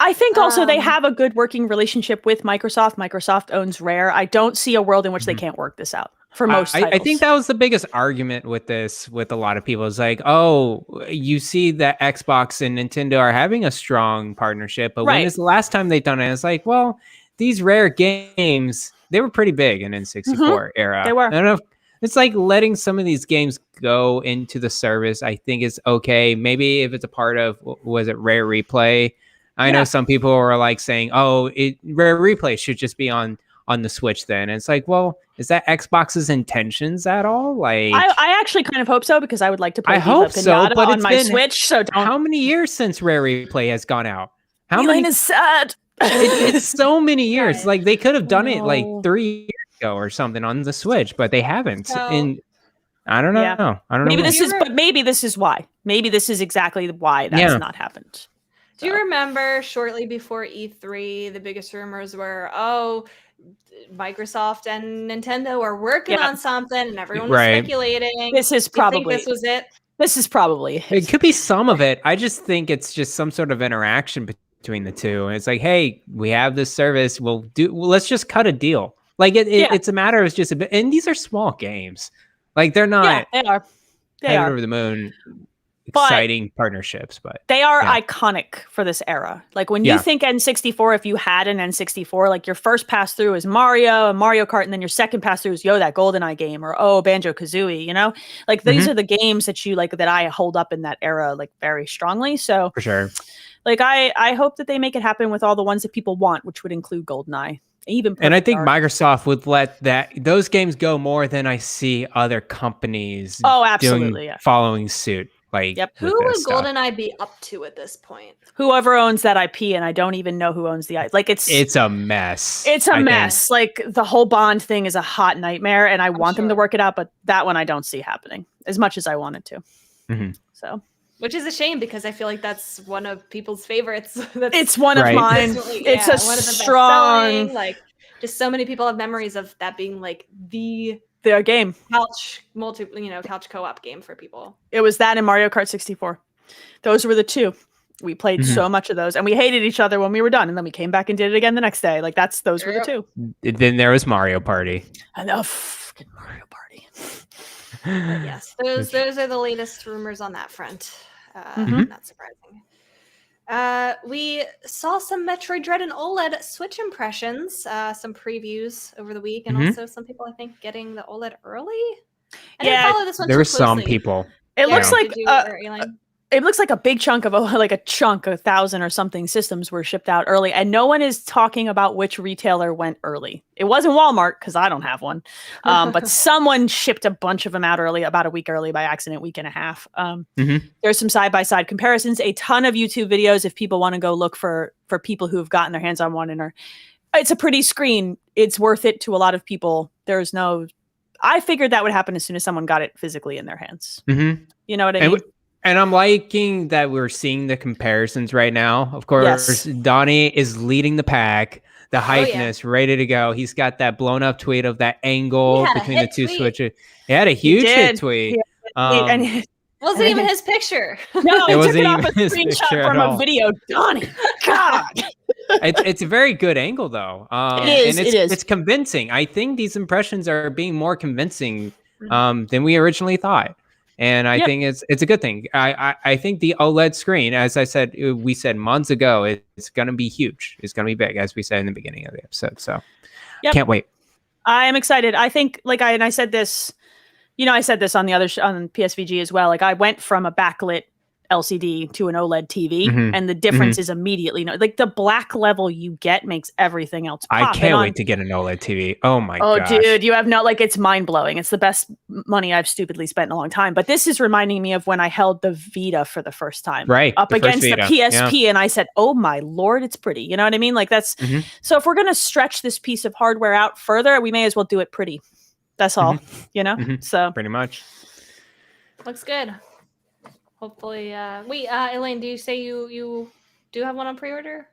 I think also they have a good working relationship with Microsoft. Microsoft owns Rare. I don't see a world in which they can't work this out for most titles. I think that was the biggest argument with this, with a lot of people. It's like, oh, you see that Xbox and Nintendo are having a strong partnership, but when is the last time they've done it? It's like, well, these rare games, they were pretty big in N64 era. They were. I don't know. It's like letting some of these games go into the service, I think is okay. Maybe if it's a part of, was it Rare Replay? I know some people are like saying, oh, Rare Replay should just be on the Switch then. And it's like, well, is that Xbox's intentions at all? Like, I actually kind of hope so, because I would like to play but on my Switch. So how many years since Rare Replay has gone out? Elaine is sad. It's so many years. Like, they could have done it like 3 years ago or something on the Switch, but they haven't. And I don't know. I don't know. Maybe this is why. Maybe this is exactly why that's not happened. Do you remember shortly before E3, the biggest rumors were, Microsoft and Nintendo are working on something, and everyone was speculating. This is probably this was it. This is probably it. Could be some of it. I just think it's just some sort of interaction between the two. And it's like, hey, we have this service. Let's just cut a deal. Like it's a matter of just a bit. And these are small games. Like, they're not. They are. Over the moon. Exciting partnerships, but they are iconic for this era. Like, when you think N64, if you had an N64, like, your first pass through is Mario and Mario Kart, and then your second pass through is that GoldenEye game, or Banjo-Kazooie, you know? Like, these are the games that you like, that I hold up in that era, like, very strongly. So for sure. Like, I hope that they make it happen with all the ones that people want, which would include GoldenEye. And I think Microsoft would let those games go more than I see other companies following suit. Like, who would GoldenEye be up to at this point? Whoever owns that IP, and I don't even know who owns the IP. Like, it's a mess. It's a mess. Like, the whole Bond thing is a hot nightmare, and I want them to work it out, but that one I don't see happening as much as I wanted to. So, which is a shame, because I feel like that's one of people's favorites. It's one of mine. It's a one of the strong, like, just so many people have memories of that being like their game, couch co-op game for people. It was that and Mario Kart 64. Those were the two. We played so much of those, and we hated each other when we were done, and then we came back and did it again the next day. Like, those were the two. Then there was Mario Party. I love fucking Mario Party. But yes, those are the latest rumors on that front. Not surprising. We saw some Metroid Dread and OLED Switch impressions, some previews over the week, and also some people, I think, getting the OLED early. I didn't follow this one there too were closely. some people. It looks like Elaine? It looks like a big chunk of 1,000 or something systems were shipped out early, and no one is talking about which retailer went early. It wasn't Walmart because I don't have one, but someone shipped a bunch of them out early, about a week early by accident, week and a half. There's some side-by-side comparisons, a ton of YouTube videos if people want to go look for people who have gotten their hands on one and it's a pretty screen. It's worth it to a lot of people. I figured that would happen as soon as someone got it physically in their hands. You know what I mean? And I'm liking that we're seeing the comparisons right now. Of course, Donnie is leading the pack. The hypeness, ready to go. He's got that blown up tweet of that angle between the two switches. He had a huge hit tweet. And it wasn't even his picture. No, he took it off a screenshot from a video. Donnie, God. It's a very good angle, though. It is. It's convincing. I think these impressions are being more convincing than we originally thought. And I think it's a good thing. I think the OLED screen, as we said months ago, it's going to be huge. It's going to be big, as we said in the beginning of the episode. So can't wait. I am excited. I think, I said this, I said this on on PSVG as well. Like, I went from a backlit LCD to an OLED TV, and the difference is immediately the black level you get makes everything else pop. I can't wait to get an OLED TV. Oh my gosh. Dude, you have it's mind blowing. It's the best money I've stupidly spent in a long time. But this is reminding me of when I held the Vita for the first time, up against the PSP, and I said, "Oh my Lord, it's pretty." You know what I mean? Like, that's so. If we're gonna stretch this piece of hardware out further, we may as well do it pretty. That's all, So pretty much looks good. Hopefully, Elaine, do you say you do have one on pre-order?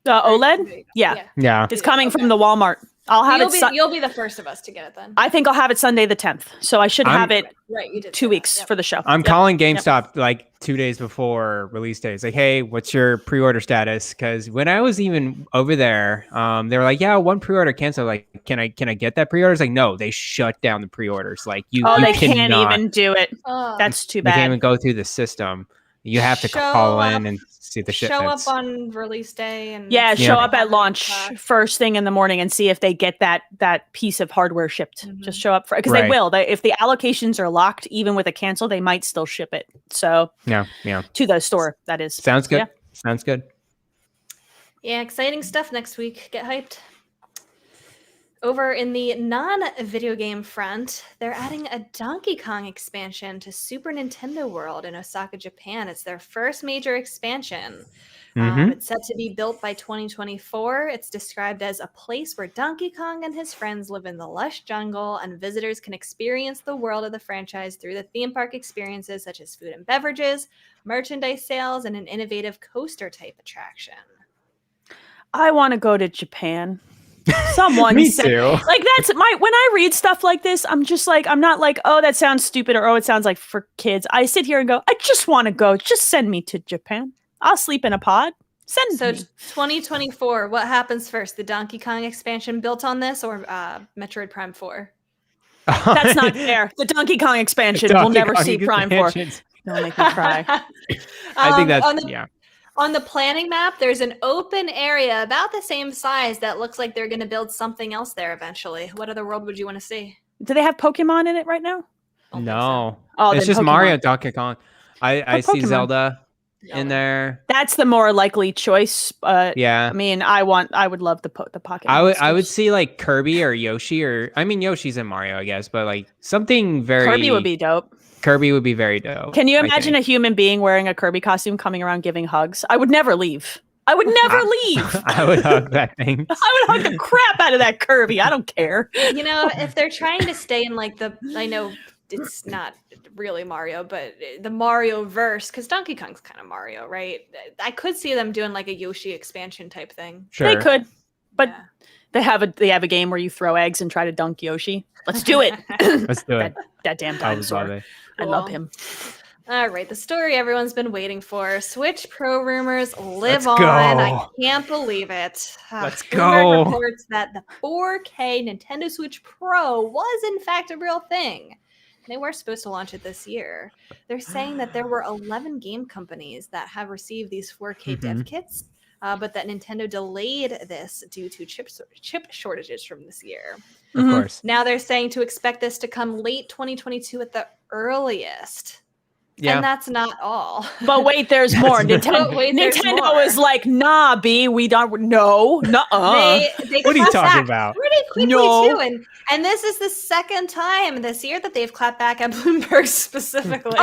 OLED? Yeah. It's coming from the Walmart. I'll have You'll be the first of us to get it then. I think I'll have it Sunday the 10th. So I should have it you did 2 weeks for the show. I'm calling GameStop like 2 days before release day. It's like, hey, what's your pre-order status? Because when I was even over there, they were like, yeah, one pre-order canceled. Like, can I get that pre-order? It's like, no, they shut down the pre-orders. Like, you can't even do it. That's too bad. They can't even go through the system. You have to call in and see the shipments. Show up on release day and show up at launch first thing in the morning and see if they get that piece of hardware shipped. Just show up because they will. If the allocations are locked, even with a cancel, they might still ship it. So to the store. That is sounds good. Yeah. Sounds good. Yeah, exciting stuff next week. Get hyped. Over in the non-video game front, they're adding a Donkey Kong expansion to Super Nintendo World in Osaka, Japan. It's their first major expansion. It's set to be built by 2024. It's described as a place where Donkey Kong and his friends live in the lush jungle, and visitors can experience the world of the franchise through the theme park experiences such as food and beverages, merchandise sales, and an innovative coaster-type attraction. I want to go to Japan. Someone Me said, too. like, that's when I read stuff like this, I'm just like, I'm not like, oh, that sounds stupid, or oh, it sounds like for kids. I sit here and go, I just want to go. Just send me to Japan. I'll sleep in a pod. Send me. 2024, what happens first? The Donkey Kong expansion built on this, or Metroid Prime 4? That's not fair. The Donkey Kong expansion will never see Prime 4. Don't make me cry. I think that's On the planning map, there's an open area about the same size that looks like they're going to build something else there eventually. What other world would you want to see? Do they have Pokemon in it right now? No. Oh, it's just Pokemon. Mario, Donkey Kong. I see Zelda in there. That's the more likely choice. Yeah. I mean, I would love the Pokemon. I would see like Kirby or Yoshi, or I mean Yoshi's in Mario, I guess, but like something very Kirby would be dope. Kirby would be very dope. Can you imagine a human being wearing a Kirby costume coming around giving hugs? I would never leave. I would never leave. I would hug that thing. I would hug the crap out of that Kirby. I don't care. You know, if they're trying to stay in like I know it's not really Mario, but the Mario verse, because Donkey Kong's kind of Mario, right? I could see them doing like a Yoshi expansion type thing. Sure. They could, but they have a game where you throw eggs and try to dunk Yoshi. Let's do it. Let's do it. That damn dinosaur. I love him. All right, the story everyone's been waiting for. Switch Pro rumors live Let's on. go. I can't believe it. Let's Bloomberg go. reports that the 4K Nintendo Switch Pro was in fact a real thing. They were supposed to launch it this year. They're saying that there were 11 game companies that have received these 4K dev kits, but that Nintendo delayed this due to chip shortages from this year. Of course. Now they're saying to expect this to come late 2022 at the earliest. Yeah. And that's not all. But wait, there's more. Nintendo is like, nah, B, we don't. No, nuh-uh. They what are you talking about? Pretty quickly too, and this is the second time this year that they've clapped back at Bloomberg specifically.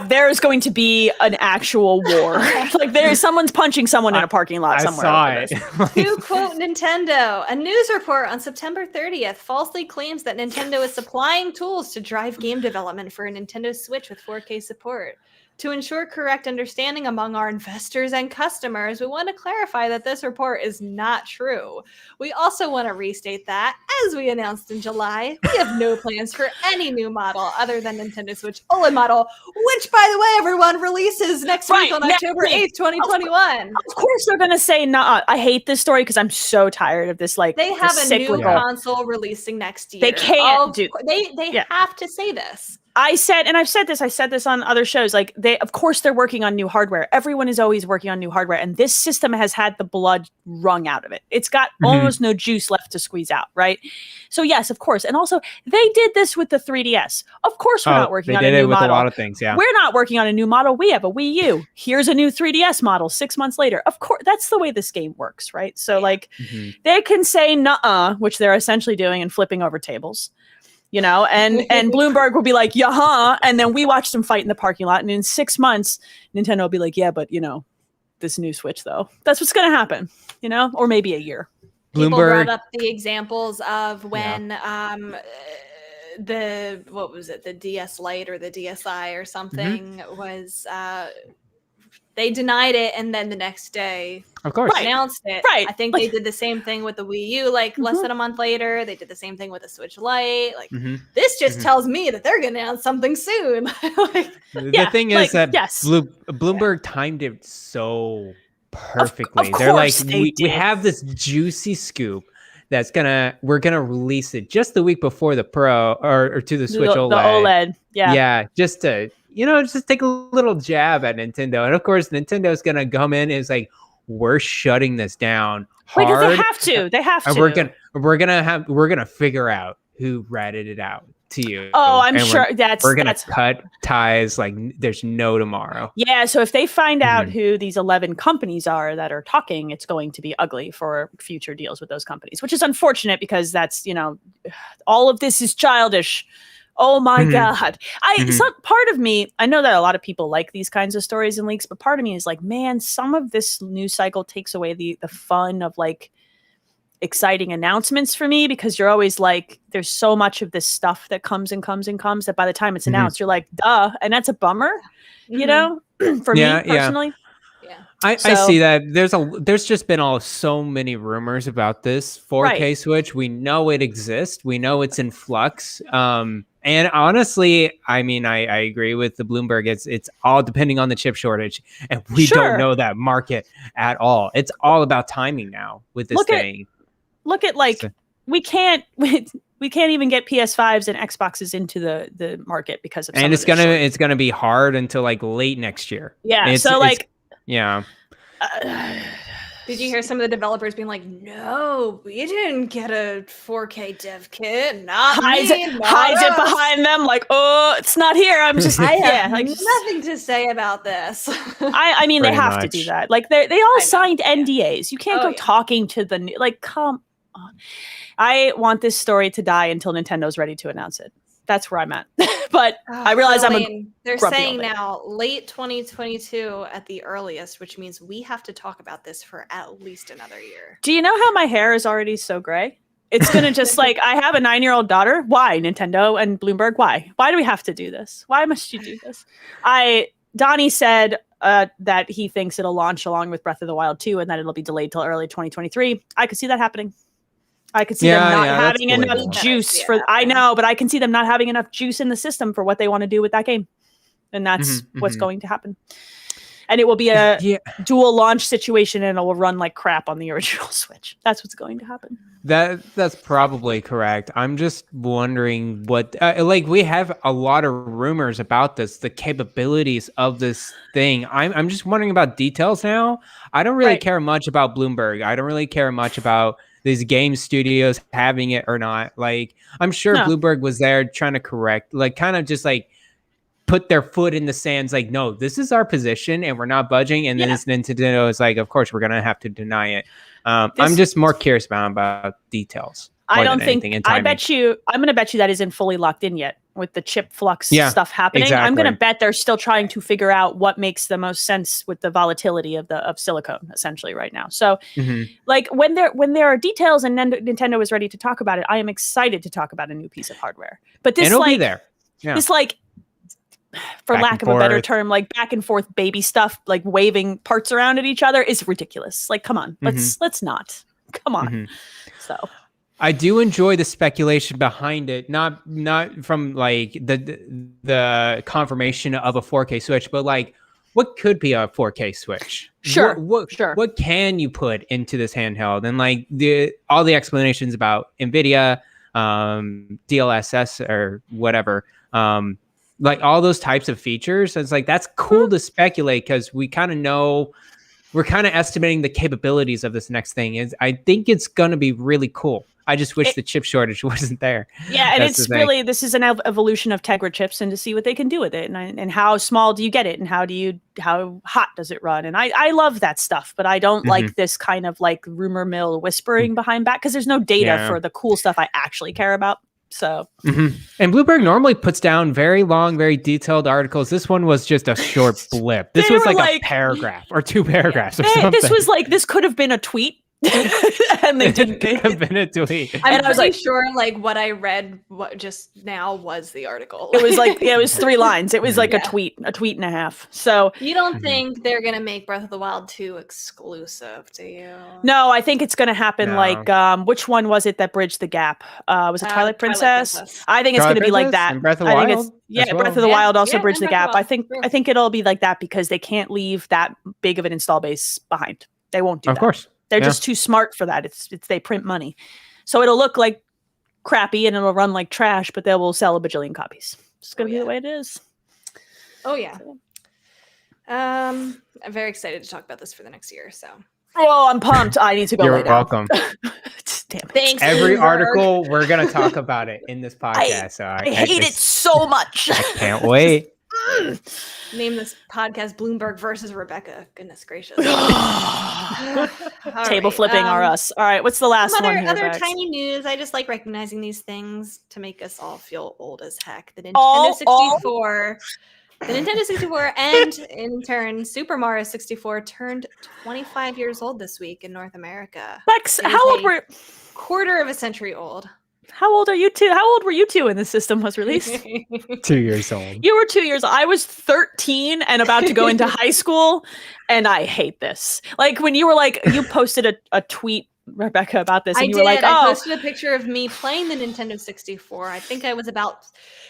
There's going to be an actual war. Like someone's punching someone in a parking lot somewhere. I saw it. To quote Nintendo, a news report on September 30th falsely claims that Nintendo is supplying tools to drive game development for a Nintendo Switch with 4K support. To ensure correct understanding among our investors and customers, we want to clarify that this report is not true. We also want to restate that, as we announced in July, we have no plans for any new model other than Nintendo Switch OLED model, which, by the way, everyone, releases next week on October 8th, 2021. Of course they're going to say, nah. I hate this story because I'm so tired of this. They have a new console releasing next year. They can't do. They have to say this. I've said this on other shows, like of course they're working on new hardware. Everyone is always working on new hardware. And this system has had the blood wrung out of it. It's got almost no juice left to squeeze out. Right. So yes, of course. And also they did this with the 3DS. Of course we're not working on a new model. They did it with a lot of things. Yeah. We're not working on a new model. We have a Wii U. Here's a new 3DS model 6 months later. Of course, that's the way this game works. Right. So they can say nuh-uh, which they're essentially doing and flipping over tables. You know, and Bloomberg will be like, yeah, and then we watch them fight in the parking lot. And in 6 months, Nintendo will be like, yeah, but, this new Switch, though. That's what's going to happen, or maybe a year. People brought up the examples of when the DS Lite or the DSi or something was they denied it, and then the next day, of course, announced it. Right. I think they did the same thing with the Wii U, less than a month later. They did the same thing with the Switch Lite. This just tells me that they're going to announce something soon. The thing is that Bloomberg timed it so perfectly. They're like, we have this juicy scoop that's we're gonna release it just the week before the Pro or to the Switch OLED. The OLED, yeah, just to just take a little jab at Nintendo, and of course Nintendo's gonna come in and is like, we're shutting this down hard. Because they have to. And we're gonna figure out who ratted it out to you. Oh, I'm sure we're gonna cut ties like there's no tomorrow. Yeah, so if they find out who these 11 companies are that are talking, it's going to be ugly for future deals with those companies, which is unfortunate because that's all of this is childish. Oh my God. Part of me, I know that a lot of people like these kinds of stories and leaks, but part of me is like, man, some of this news cycle takes away the fun of exciting announcements for me, because you're always like, there's so much of this stuff that comes and comes and comes that by the time it's announced, you're like, duh. And that's a bummer, for me personally. Yeah. I see that there's just been so many rumors about this 4K Switch. We know it exists. We know it's in flux. And honestly, I mean, I agree with the Bloomberg. It's all depending on the chip shortage, and we don't know that market at all. It's all about timing now with this thing. Look at we can't even get PS5s and Xboxes into the market because of some it's gonna be hard until late next year. Yeah. Did you hear some of the developers being like, no, we didn't get a 4K dev kit. Hides it behind them like, oh, it's not here. I'm just I have nothing to say about this. I mean, they have to do that. They all signed NDAs. You can't go talking to the come on. I want this story to die until Nintendo's ready to announce it. That's where I'm at. But I realize they're saying now late 2022 at the earliest, which means we have to talk about this for at least another year. Do you know how my hair is already so gray? It's going to just I have a 9-year-old daughter. Why, Nintendo and Bloomberg? Why? Why do we have to do this? Why must you do this? Donnie said that he thinks it'll launch along with Breath of the Wild 2 and that it'll be delayed till early 2023. I could see that happening. I could see them not having enough juice I know, but I can see them not having enough juice in the system for what they want to do with that game. And that's what's going to happen. and it will be a dual launch situation, and it will run like crap on the original Switch. That's what's going to happen. That's probably correct. I'm just wondering what we have a lot of rumors about this, the capabilities of this thing. I'm just wondering about details now. I don't really care much about Bloomberg. I don't really care much about these game studios having it or not. Like, I'm sure Bloomberg was there trying to correct, like, kind of just like put their foot in the sands, like, no, this is our position and we're not budging. And then it's Nintendo is like, of course we're gonna have to deny it. I'm just more curious about details. I don't think. I'm going to bet you that isn't fully locked in yet with the chip flux stuff happening. Exactly. I'm going to bet they're still trying to figure out what makes the most sense with the volatility of silicone essentially right now. So, like when there are details and Nintendo is ready to talk about it, I am excited to talk about a new piece of hardware. But this, it'll be there. Yeah. This, like, for back lack of a better term, like back and forth baby stuff, like waving parts around at each other is ridiculous. Like, come on, let's not. Come on. So I do enjoy the speculation behind it, not from like the confirmation of a 4K Switch, but like what could be a 4K Switch? Sure. What can you put into this handheld? And like all the explanations about NVIDIA, DLSS or whatever, like all those types of features. It's like, that's cool to speculate because we kind of know, we're kind of estimating the capabilities of this next thing. I think it's going to be really cool. I just wish the chip shortage wasn't there. Yeah, and it's really, this is an evolution of Tegra chips and to see what they can do with it. And how small do you get it? And how hot does it run? And I love that stuff, but I don't like this kind of like rumor mill whispering behind back because there's no data for the cool stuff I actually care about. So, and Bloomberg normally puts down very long, very detailed articles. This one was just a short blip. This was like a paragraph or 2 paragraphs or something. This was like, this could have been a tweet. And they didn't. It could have been a tweet. I was like, sure, like what I read just now was the article. It was like, it was 3 lines. It was like a tweet and a half. So you don't think they're gonna make Breath of the Wild 2 exclusive, do you? No, I think it's gonna happen like which one was it that bridged the gap? Was it Twilight Princess? I think it's gonna be like that. Breath of the Wild? Breath of the Wild also bridged the gap. I think it'll be like that because they can't leave that big of an install base behind. They won't do that. Of course. They're just too smart for that. It's they print money. So it'll look like crappy and it'll run like trash, but they will sell a bajillion copies. It's going to be the way it is. Oh, yeah. I'm very excited to talk about this for the next year. So. Oh, I'm pumped. I need to go You're lay down. welcome. Damn it. Thanks. Every article, we're going to talk about it in this podcast. I hate it so much. I can't wait. Name this podcast Bloomberg versus Rebecca. Goodness gracious. Table flipping are us. All right, what's the last one here, other Bex? tiny news. I just like recognizing these things to make us all feel old as heck. The Nintendo 64. The Nintendo 64 and in turn Super Mario 64 turned 25 years old this week in North America. Bex, how old were quarter of a century old. How old are you two? How old were you two when the system was released? 2 years old. You were 2 years old. I was 13 and about to go into high school, and I hate this. Like when you were like, you posted a tweet, Rebecca, about this, and you were like, "Oh," I posted a picture of me playing the Nintendo 64. I think I was about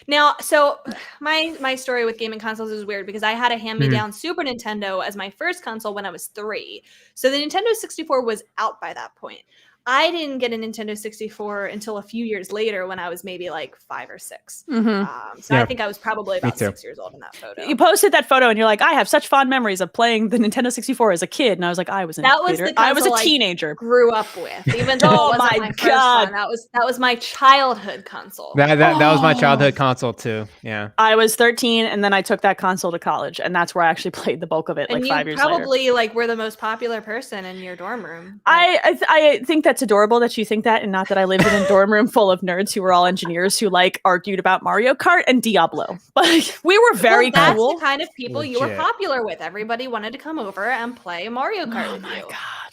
now. So my story with gaming consoles is weird because I had a hand-me-down Super Nintendo as my first console when I was 3. So the Nintendo 64 was out by that point. I didn't get a Nintendo 64 until a few years later when I was maybe like 5 or 6. I think I was probably about 6 years old in that photo. You posted that photo and you're like, I have such fond memories of playing the Nintendo 64 as a kid. And I was like, I was a teenager. Grew up with, even though it wasn't my first one. That was my childhood console. That was my childhood console too. Yeah. I was 13 and then I took that console to college and that's where I actually played the bulk of it. And like 5 years later. Probably like were the most popular person in your dorm room. I think that's adorable that you think that, and not that I lived in a dorm room full of nerds who were all engineers who like argued about Mario Kart and Diablo. But we were very that's cool. The kind of people you were popular with. Everybody wanted to come over and play Mario Kart with you. Oh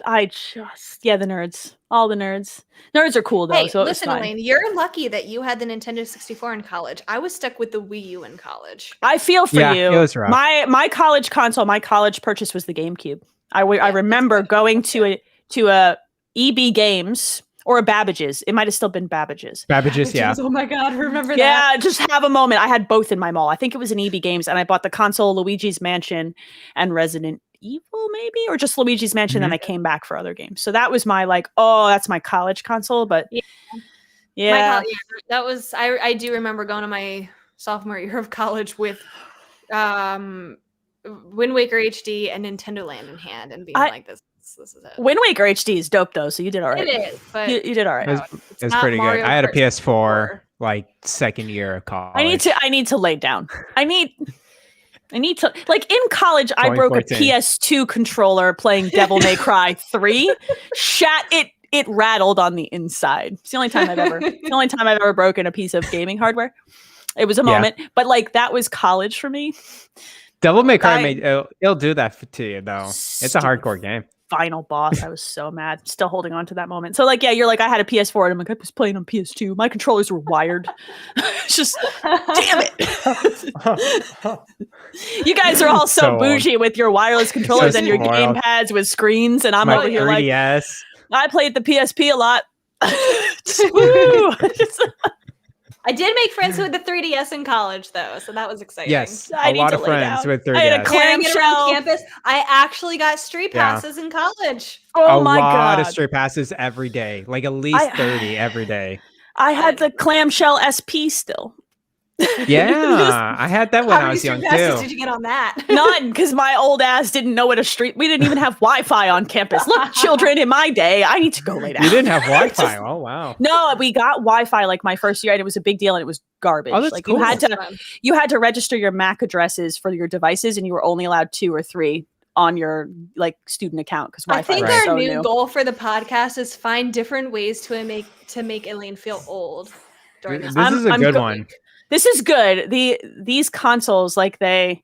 my god! The nerds, all the nerds. Nerds are cool though. Hey, so listen, Elaine, you're lucky that you had the Nintendo 64 in college. I was stuck with the Wii U in college. I feel for you. It was rough. My college console, my college purchase was the GameCube. I remember going to a EB Games or a Babbage's. It might have still been Babbage's. Babbage's, yeah. Oh my God, remember that? Yeah, just have a moment. I had both in my mall. I think it was an EB Games, and I bought the console, Luigi's Mansion, and Resident Evil, maybe, or just Luigi's Mansion. Then I came back for other games. So that was my that's my college console. But yeah. That was I do remember going to my sophomore year of college with Wind Waker HD and Nintendo Land in hand, and being like, this is it. Wind Waker HD is dope though, so you did all right. It is, but you did all right. It's pretty good. I had a PS4 like second year of college. I need to lay down. I need to, like, in college, I broke a PS2 controller playing Devil May Cry 3. It rattled on the inside. It's the only time I've ever broken a piece of gaming hardware. It was a moment, but like that was college for me. Devil May Cry it'll do that to you though. It's a hardcore game. Final boss. I was so mad. Still holding on to that moment. So like, yeah, you're like, I had a PS4 and I'm like, I was playing on PS2. My controllers were wired. It's just, damn it. You guys are all so bougie with your wireless controllers and your game pads with screens. And I'm over here 3DS. Like, I played the PSP a lot. Woo! I did make friends with the 3DS in college, though, so that was exciting. Yes, a lot of friends with 3DS. I had a clamshell around campus. I actually got street passes in college. Oh my God! A lot of street passes every day, like at least 30 every day. I had the clamshell SP still. Yeah, I had that when I was young too. How many did you get on that? None, because my old ass didn't know what a street. We didn't even have Wi-Fi on campus. Look, children, in my day, I need to go lay down. You didn't have Wi-Fi? Oh wow. No, we got Wi-Fi like my first year, and it was a big deal, and it was garbage. Oh, that's like cool. you had to register your MAC addresses for your devices, and you were only allowed 2 or 3 on your like student account because Wi-Fi. I think was our so new goal for the podcast is find different ways to make Elaine feel old. During this is a good one. This is good. These consoles, like they're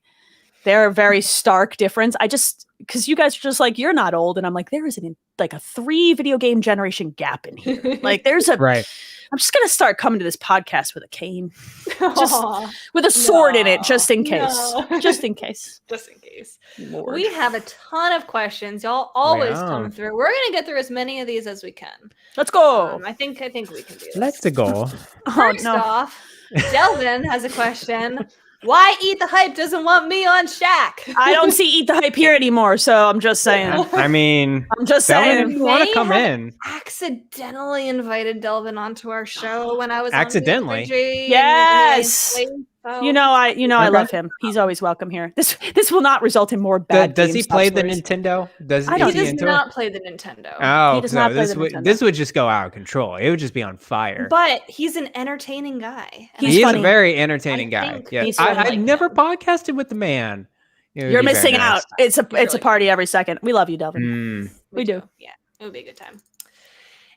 a very stark difference. Because you guys are just like, you're not old, and I'm like, there is a 3 video game generation gap in here. Like there's a right. I'm just gonna start coming to this podcast with a cane, just with a sword in it, just in case. Just in case. Just in case. Lord. We have a ton of questions. Y'all always come through. We're gonna get through as many of these as we can. Let's go. I think we can do this. Let's go. First off, Delvin has a question. Why Eat the Hype doesn't want me on Shaq? I don't see Eat the Hype here anymore, so I'm just saying. I mean, I'm just saying. If you want to come in. Accidentally invited Delvin onto our show when I was accidentally. On VJ yes. So. You know I love him. He's always welcome here. This will not result in more bad. Does he play the Nintendo? He does not play the Nintendo. Oh, this would just go out of control. It would just be on fire. But he's an entertaining guy. He's a very entertaining guy. Yeah, I've never podcasted with the man. You're missing out. It's a party every second. We love you, Delvin. We do. Yeah, it would be a good time.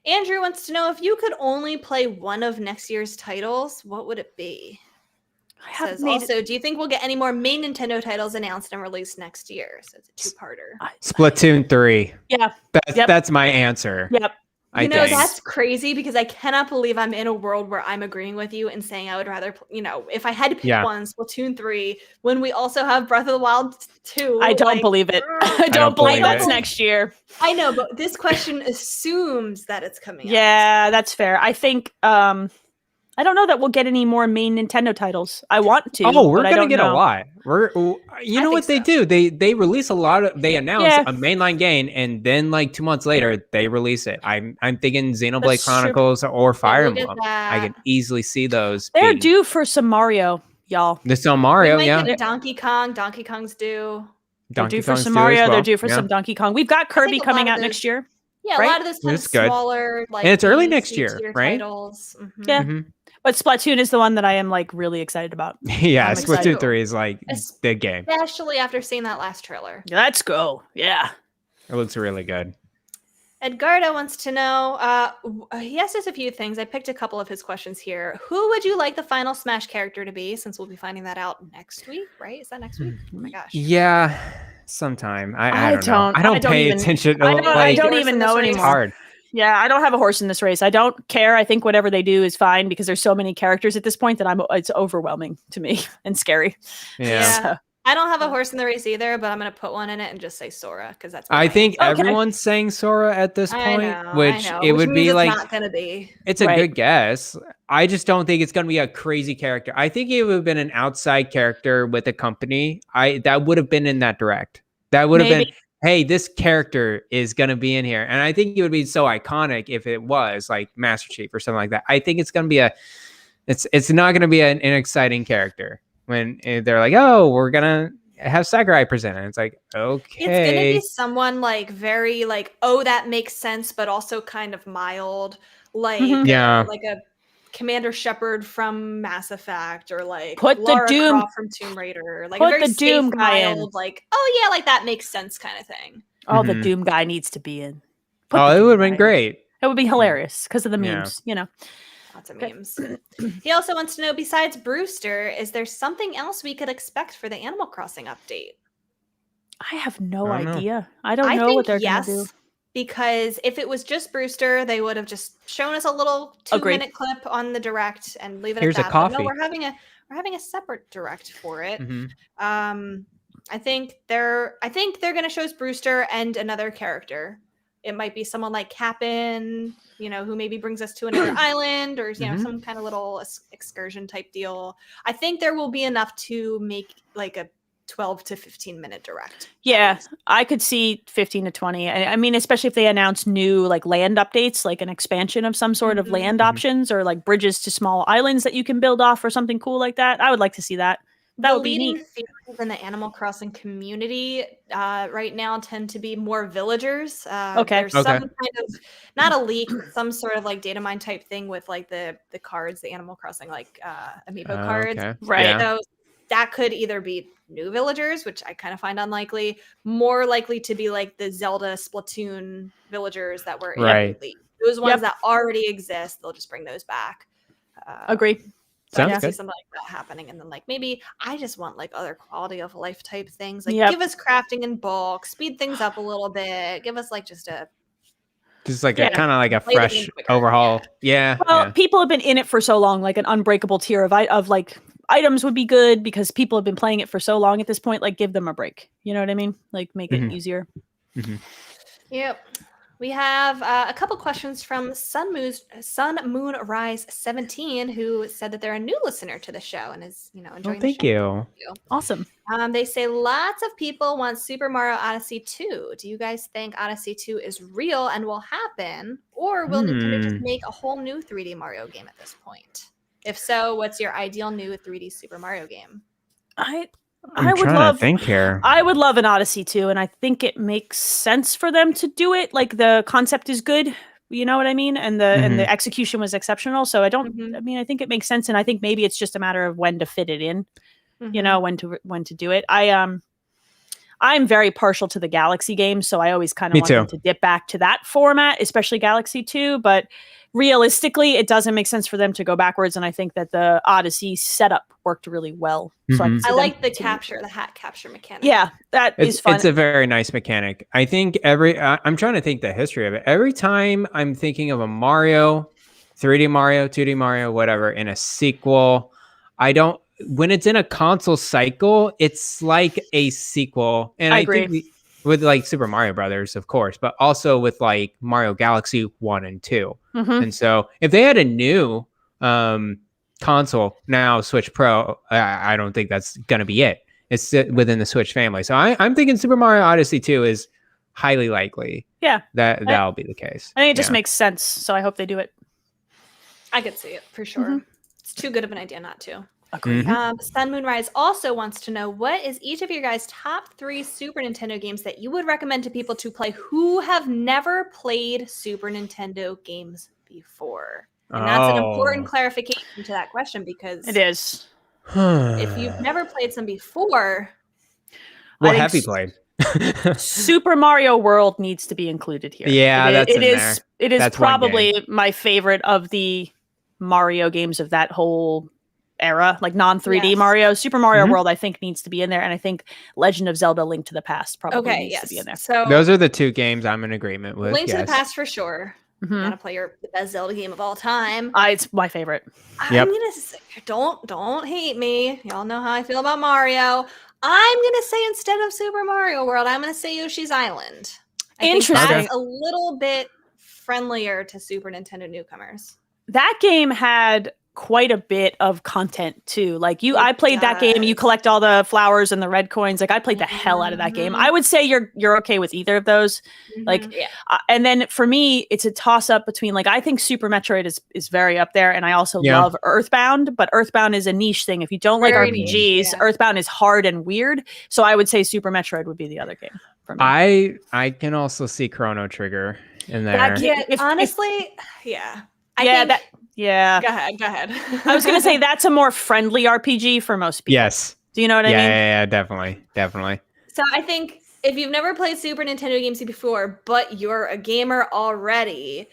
Andrew wants to know, if you could only play one of next year's titles, what would it be? Also, do you think we'll get any more main Nintendo titles announced and released next year? So it's a 2-parter. Splatoon 3. Yeah. That's my answer. Yep. You know, that's crazy because I cannot believe I'm in a world where I'm agreeing with you and saying I would rather, if I had to pick one, Splatoon 3, when we also have Breath of the Wild 2. I don't believe it. I don't believe that's next year. I know, but this question assumes that it's coming out. Yeah, that's fair. I think, I don't know that we'll get any more main Nintendo titles. I want to. Oh, we're gonna get a lot. You know what they do? They release a lot of. They announce a mainline game, and then like 2 months later, they release it. I'm thinking Xenoblade Chronicles or Fire Emblem. I can easily see those. They're due for some Mario, y'all. There's some Mario, get Donkey Kong. Donkey Kong's due. They're due for some Mario. They're due for some Donkey Kong. We've got Kirby coming out next year. Yeah, a lot of this kind of smaller, and it's early next year, right? Titles. Mm-hmm. Yeah. Mm-hmm. But Splatoon is the one that I am like really excited about. Yeah, Splatoon 3 is like the game. Especially after seeing that last trailer. Let's go. Yeah. It looks really good. Edgardo wants to know, he asked us a few things. I picked a couple of his questions here. Who would you like the final Smash character to be? Since we'll be finding that out next week, right? Is that next week? Oh my gosh. Yeah, sometime. I don't know. I don't pay attention. I don't even know anymore. It's hard. Yeah, I don't have a horse in this race. I don't care. I think whatever they do is fine because there's so many characters at this point that it's overwhelming to me and scary. Yeah. So, I don't have a horse in the race either, but I'm going to put one in it and just say Sora because that's. I think everyone's saying Sora at this point, which it would be like. It's not going to be. It's a good guess. I just don't think it's going to be a crazy character. I think it would have been an outside character with a company. That would have been in that direct. That would have been, hey, this character is going to be in here. And I think it would be so iconic if it was like Master Chief or something like that. I think it's going to be it's not going to be an exciting character when they're like, oh, we're going to have Sakurai present it. It's like, okay. It's going to be someone like very like, oh, that makes sense, but also kind of mild. Like, like a Commander Shepard from Mass Effect, or like put Lara the Doom Croft from Tomb Raider. Like put a very the Doom safe, guy mild, like, oh yeah, like that makes sense kind of thing. Oh, the Doom guy needs to be in. It would have been great. It would be hilarious because of the memes, you know. Lots of memes. He also wants to know, besides Brewster, is there something else we could expect for the Animal Crossing update? I have no idea. I don't know what they're going to do. Because if it was just Brewster, they would have just shown us a little 2-minute clip on the direct and leave it Here's at that. A coffee. But no, we're having a separate direct for it. I think they're going to show us Brewster and another character. It might be someone like Cap'n, you know, who maybe brings us to another island, or you know, some kind of little excursion type deal. I think there will be enough to make like a 12 to 15 minute direct. Yeah, I could see 15 to 20. I mean, especially if they announce new like land updates, like an expansion of some sort of land options, or like bridges to small islands that you can build off, or something cool like that. I would like to see that. That would be neat. Theories in the Animal Crossing community right now tend to be more villagers. There's some kind of, not a leak, but some sort of like data mine type thing with like the cards, the Animal Crossing like amiibo cards. Right. Yeah. So that could either be new villagers, which I kind of find unlikely, more likely to be like the Zelda Splatoon villagers that were in the league. Those ones that already exist, they'll just bring those back. Agree. So I can see something like that happening. And then like maybe I just want like other quality of life type things. Like give us crafting in bulk, speed things up a little bit, give us like just a like a kind of like a fresh overhaul. Well, people have been in it for so long, like an unbreakable tier of like items would be good because people have been playing it for so long at this point. Like give them a break. You know what I mean? Like make it easier. Yep. We have a couple questions from Sun Moon Rise 17, who said that they're a new listener to the show and is, you know, enjoying the show. Thank you. Awesome. They say lots of people want Super Mario Odyssey 2. Do you guys think Odyssey 2 is real and will happen, or will Nintendo just make a whole new 3D Mario game at this point? If so, what's your ideal new 3D Super Mario game? I would love an Odyssey 2, and I think it makes sense for them to do it. Like the concept is good, you know what I mean, and the execution was exceptional. So I think it makes sense, and I think maybe it's just a matter of when to fit it in, you know, when to do it. I'm very partial to the Galaxy games, so I always kind of want them to dip back to that format, especially Galaxy 2, but realistically, it doesn't make sense for them to go backwards, and I think that the Odyssey setup worked really well. So I like the hat capture mechanic. Yeah, is fun. It's a very nice mechanic. I think I'm trying to think the history of it. Every time I'm thinking of a Mario, 3D Mario, 2D Mario, whatever, in a sequel, when it's in a console cycle, it's like a sequel. And I agree. Think with like Super Mario Brothers, of course, but also with like Mario Galaxy 1 and 2. And so if they had a new console now, Switch Pro, I don't think that's going to be it. It's within the Switch family. So I'm thinking Super Mario Odyssey 2 is highly likely. Yeah. That'll be the case. I think it just makes sense. So I hope they do it. I could see it for sure. It's too good of an idea not to. Sun Moonrise also wants to know, what is each of your guys' top 3 Super Nintendo games that you would recommend to people to play who have never played Super Nintendo games before? And that's an important clarification to that question, because it is. If you've never played some before, what have you played? Super Mario World needs to be included here. Yeah, it is probably my favorite of the Mario games of that whole era, like non-3D Mario. Super Mario World, I think, needs to be in there, and I think Legend of Zelda: Link to the Past probably needs to be in there. So those are the 2 games I'm in agreement with. Link to the Past for sure. Gotta play the best Zelda game of all time. It's my favorite. I'm gonna say, don't hate me. Y'all know how I feel about Mario. I'm gonna say instead of Super Mario World, I'm gonna say Yoshi's Island. I think that's a little bit friendlier to Super Nintendo newcomers. That game had quite a bit of content too. Like I played that game. You collect all the flowers and the red coins. Like I played the hell out of that game. I would say you're okay with either of those. And then for me, it's a toss up between like I think Super Metroid is very up there, and I also love Earthbound. But Earthbound is a niche thing. If you don't like RPGs, Earthbound is hard and weird. So I would say Super Metroid would be the other game for me. I can also see Chrono Trigger in there. Honestly. Yeah. Go ahead. I was going to say that's a more friendly RPG for most people. Yes. Do you know what I mean? Yeah, definitely. So I think if you've never played Super Nintendo games before, but you're a gamer already,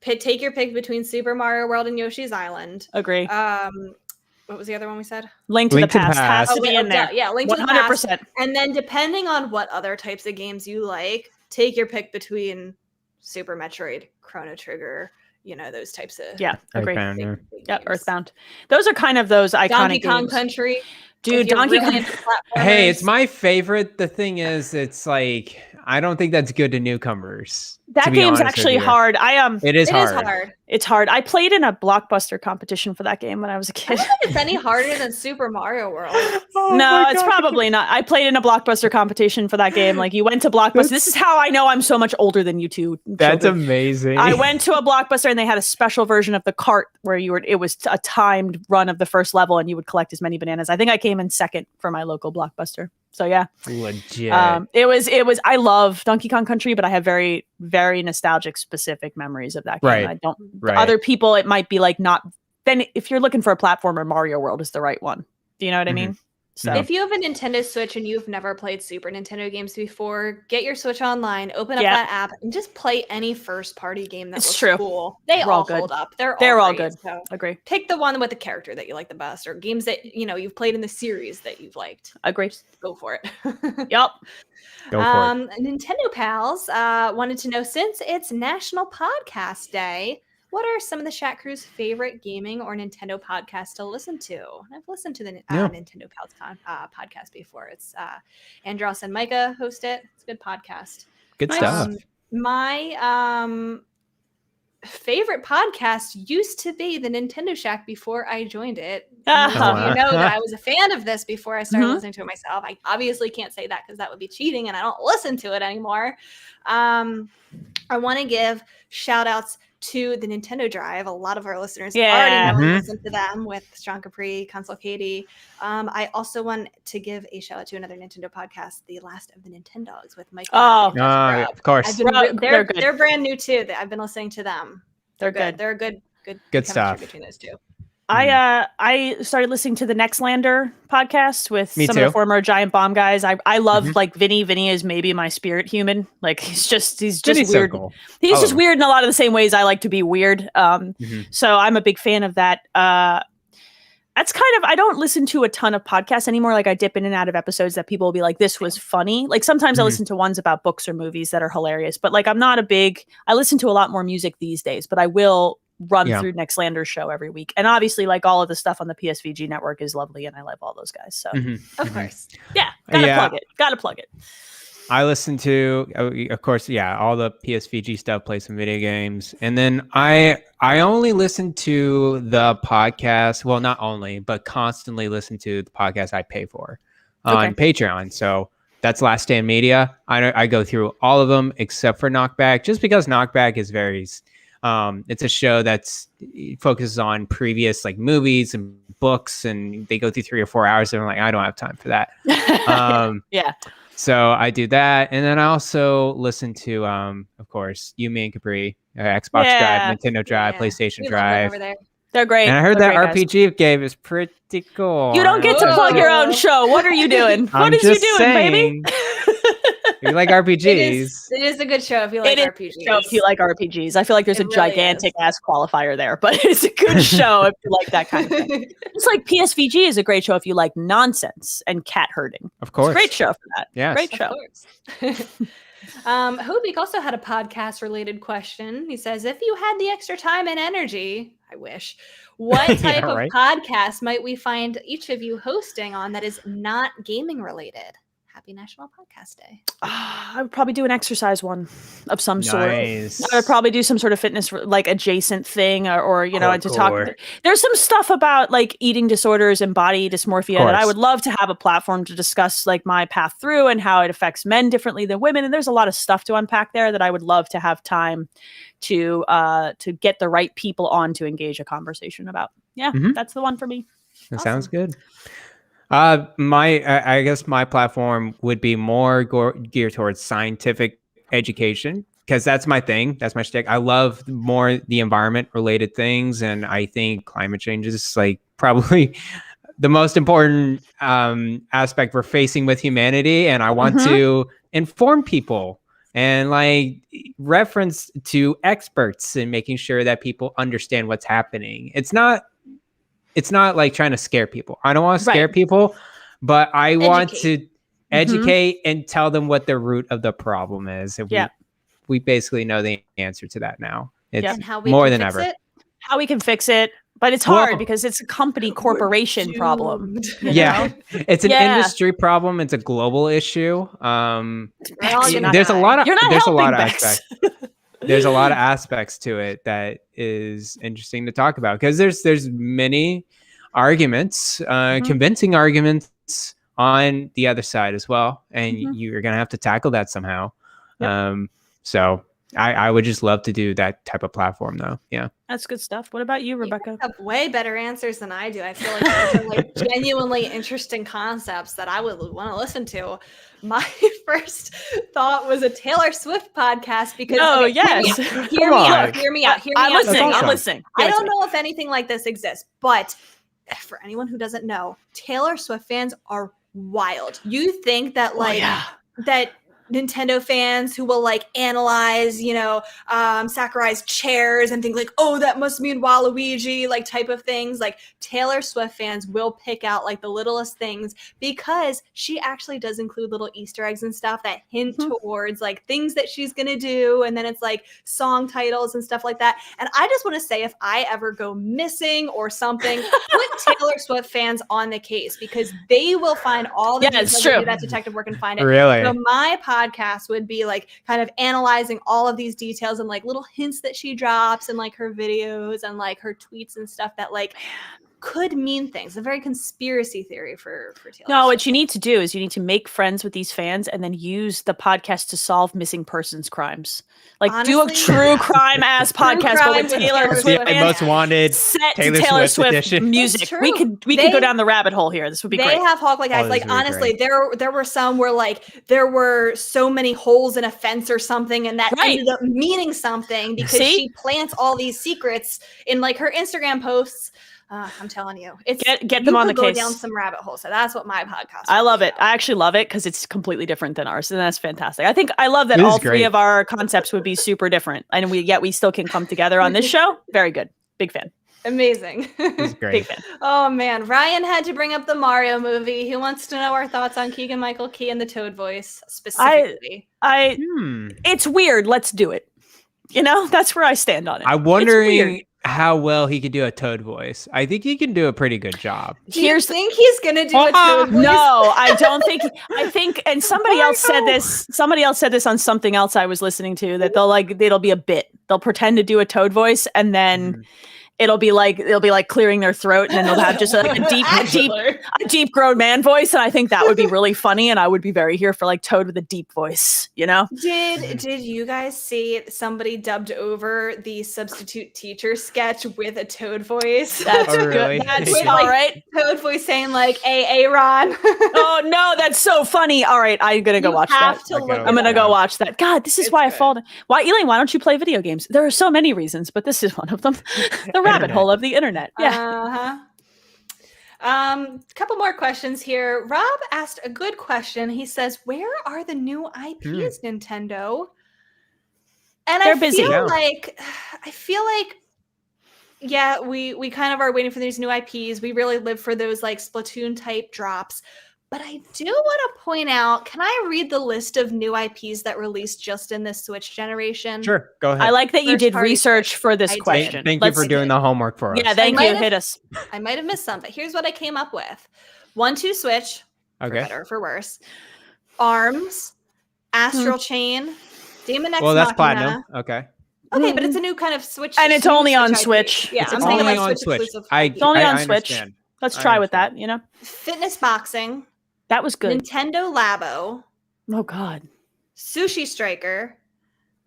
take your pick between Super Mario World and Yoshi's Island. Agree. What was the other one we said? Link to the Past has to be in there. Yeah, Link to the Past. 100%. And then depending on what other types of games you like, take your pick between Super Metroid, Chrono Trigger, those types of agree. Big Earthbound. Those are kind of those iconic Donkey Kong games. Country. Dude, Donkey Kong. Hey, it's my favorite. The thing is, it's like I don't think that's good to newcomers. That game's actually hard. It is hard. It's hard. I played in a Blockbuster competition for that game when I was a kid. I don't think it's any harder than Super Mario World. No, it's probably not. I played in a Blockbuster competition for that game. Like you went to Blockbuster. This is how I know I'm so much older than you two. That's amazing. I went to a Blockbuster and they had a special version of the cart where it was a timed run of the first level and you would collect as many bananas. I think I came in second for my local Blockbuster. So yeah, legit. It was. I love Donkey Kong Country, but I have very, very nostalgic, specific memories of that game. Right. I don't. Other people, it might be like not. Then if you're looking for a platformer, Mario World is the right one. Do you know what I mean? So if you have a Nintendo Switch and you've never played Super Nintendo games before, get your Switch online, open up that app, and just play any first-party game that looks cool. They all hold up. They're all good. So agree. Pick the one with the character that you like the best, or games that you've played in the series that you've liked. Agree. Just go for it. Yep. Go for it. Nintendo pals wanted to know, since it's National Podcast Day, what are some of the Chat Crew's favorite gaming or Nintendo podcasts to listen to? I've listened to the Nintendo Pals podcast before. It's Andros and Micah host it. It's a good podcast. Good stuff. My favorite podcast used to be the Nintendo Shack before I joined it. You know that I was a fan of this before I started listening to it myself. I obviously can't say that because that would be cheating and I don't listen to it anymore. I want to give shout outs to the Nintendo Drive. A lot of our listeners already know and listen to them with Sean Capri, Console Katie. I also want to give a shout out to another Nintendo podcast, The Last of the Nintendogs with Mike. Of course. They're brand new too. I've been listening to them. They're good. They're good stuff between those two. I started listening to the Nextlander podcast with some of the former Giant Bomb guys. I love like Vinny. Vinny is maybe my spirit human. Like he's just weird. So cool. He's just weird in a lot of the same ways I like to be weird. So I'm a big fan of that. That's kind of, I don't listen to a ton of podcasts anymore. Like I dip in and out of episodes that people will be like, this was funny. Like sometimes I listen to ones about books or movies that are hilarious, but like I listen to a lot more music these days, but I will run through Nextlander's show every week. And obviously like all of the stuff on the PSVG network is lovely and I love all those guys. So of course. Yeah. Gotta plug it. I listen to, of course, all the PSVG stuff, play some video games. And then I only listen to the podcast. Well, not only, but constantly listen to the podcast I pay for on Patreon. So that's Last Stand Media. I go through all of them except for Knockback, just because Knockback is very... it's a show that's focuses on previous like movies and books, and they go through 3 or 4 hours. And I'm like, I don't have time for that. So I do that, and then I also listen to, of course, you, me, and Capri, Xbox Drive, Nintendo Drive, PlayStation Drive. They're great. And I heard that RPG game is pretty cool. You don't get to plug your own show. What are you doing? What is you doing, baby? You like RPGs. It is a good show if you like RPGs. If you like RPGs. I feel like there's a gigantic ass qualifier there, but it's a good show if you like that kind of thing. It's like PSVG is a great show if you like nonsense and cat herding. Of course. It's a great show for that. Yeah. Great show. Hobik also had a podcast related question. He says, if you had the extra time and energy, I wish. What type Yeah, of right? podcast might we find each of you hosting on that is not gaming related? Happy National Podcast Day. I would probably do an exercise one of some sort. Nice. I would probably do some sort of fitness like adjacent thing or you know, and to talk. Hardcore. There's some stuff about like eating disorders and body dysmorphia that I would love to have a platform to discuss like my path through and how it affects men differently than women. And there's a lot of stuff to unpack there that I would love to have time to get the right people on to engage a conversation about. Yeah, that's the one for me. That sounds good. I guess my platform would be more geared towards scientific education because that's my thing. That's my shtick. I love more the environment related things, and I think climate change is like probably the most important aspect we're facing with humanity. And I want to inform people and like reference to experts and making sure that people understand what's happening. It's not like trying to scare people. I don't want to scare people, but I want to educate and tell them what the root of the problem is. And we basically know the answer to that now. It's and how we more can than fix ever. it? How we can fix it. But it's hard because it's a company corporation problem. Yeah, it's an industry problem. It's a global issue. There's a lot of aspects. There's a lot of aspects to it that is interesting to talk about because there's many arguments, convincing arguments on the other side as well, and you're gonna have to tackle that somehow. So I would just love to do that type of platform though. Yeah, that's good stuff. What about you, Rebecca? You have way better answers than I do. I feel like those are like genuinely interesting concepts that I would want to listen to. My first thought was a Taylor Swift podcast because hear me out. I'm listening. I don't know if anything like this exists, but for anyone who doesn't know, Taylor Swift fans are wild. You think that that Nintendo fans who will like analyze, Sakurai's chairs and think like, oh, that must mean Waluigi, like type of things. Like Taylor Swift fans will pick out like the littlest things because she actually does include little Easter eggs and stuff that hint towards like things that she's going to do. And then it's like song titles and stuff like that. And I just want to say if I ever go missing or something, put Taylor Swift fans on the case because they will find all the details to do that detective work and find it. Really? So my podcast would be like kind of analyzing all of these details and like little hints that she drops and like her videos and like her tweets and stuff that like could mean things. A very conspiracy theory for Taylor. No, what you need to do is you need to make friends with these fans and then use the podcast to solve missing persons crimes. Like do a true crime ass podcast but with Taylor Swift and most wanted set Taylor Swift edition. Music. We could go down the rabbit hole here. This would be great. They have Hawk like guys. Like honestly, there were some where like there were so many holes in a fence or something, and that ended up meaning something because she plants all these secrets in like her Instagram posts. I'm telling you, it's get them on the case. Go down some rabbit holes. So that's what my podcast. I love it. I actually love it because it's completely different than ours, and that's fantastic. I love that all three of our concepts would be super different, and we still can come together on this show. Very good. Big fan. Amazing. It's great. Big fan. Oh man, Ryan had to bring up the Mario movie. He wants to know our thoughts on Keegan Michael Key and the Toad voice specifically. It's weird. Let's do it. That's where I stand on it. I'm wondering how well he could do a Toad voice. I think he can do a pretty good job. Do you think he's gonna do a Toad voice? No, I don't think. I think, and somebody else said this. Somebody else said this on something else I was listening to that it'll be a bit. They'll pretend to do a Toad voice and then. It'll be like clearing their throat, and then they'll have just like a deep grown man voice, and I think that would be really funny, and I would be very here for like Toad with a deep voice, Did you guys see somebody dubbed over the substitute teacher sketch with a Toad voice? That's really? good. That's all right. Toad voice saying like, "Hey, Ron." Oh no, that's so funny. All right, I'm gonna go watch that. I'm gonna go watch that. God, this is why I fall. Why, Elaine? Why don't you play video games? There are so many reasons, but this is one of them. The rabbit hole of the internet. Yeah. Couple more questions here. Rob asked a good question. He says, "Where are the new IPs, Nintendo?" And they're busy. I feel like, yeah, we kind of are waiting for these new IPs. We really live for those like Splatoon type drops. But I do want to point out, can I read the list of new IPs that released just in this Switch generation? Sure, go ahead. I like that you did research Switch. for this question. Thank you for doing the homework for us. Yeah, thank you. Hit us. I might have missed some, but here's what I came up with. 1-2 Switch, for better or for worse. ARMS, Astral Chain, Demon X Machina. Well, that's Platinum. Okay. Okay, but it's a new kind of Switch. And it's only on Switch. Yeah, it's only on Switch. It's only on Switch. Let's try with that, you know? Fitness Boxing. That was good. Nintendo Labo. Oh, God. Sushi Striker.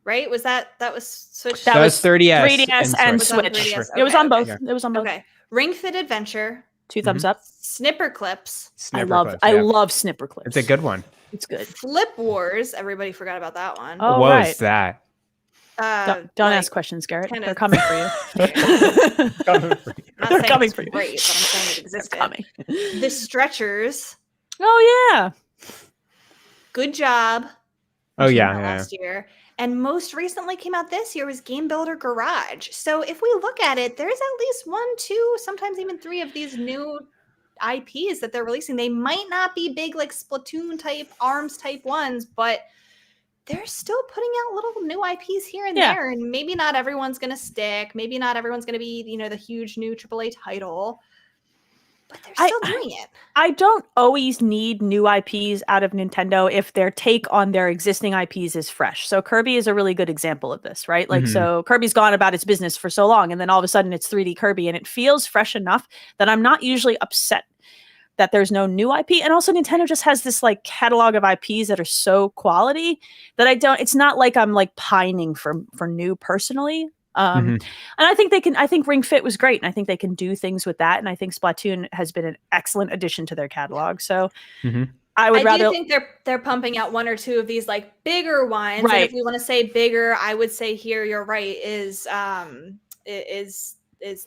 Right? Was that was Switch? That was 3DS and Switch. It was on both. It was on both. Okay. Ring Fit Adventure. 2 thumbs up. Snipperclips. I love Snipperclips. It's a good one. It's good. Flip Wars. Everybody forgot about that one. Oh, what right. was that? Don't ask questions, Garret. They're coming for you. They're coming for you. Great, but I'm saying it existed. Coming. The Stretchers. Oh, yeah. Good Job. Oh, yeah. Last year. And most recently came out this year was Game Builder Garage. So if we look at it, there's at least 1, 2, sometimes even 3 of these new IPs that they're releasing. They might not be big like Splatoon type, ARMS type ones, but they're still putting out little new IPs here and there. And maybe not everyone's going to stick. Maybe not everyone's going to be, the huge new AAA title. But they're still doing it. I don't always need new IPs out of Nintendo if their take on their existing IPs is fresh. So Kirby is a really good example of this, right? Like, so Kirby's gone about its business for so long, and then all of a sudden it's 3D Kirby, and it feels fresh enough that I'm not usually upset that there's no new IP. And also Nintendo just has this like catalog of IPs that are so quality that it's not like I'm like pining for new personally. And I think Ring Fit was great, and I think they can do things with that. And I think Splatoon has been an excellent addition to their catalog. So I do think they're pumping out 1 or 2 of these like bigger ones. Right. And if we want to say bigger, I would say here you're right is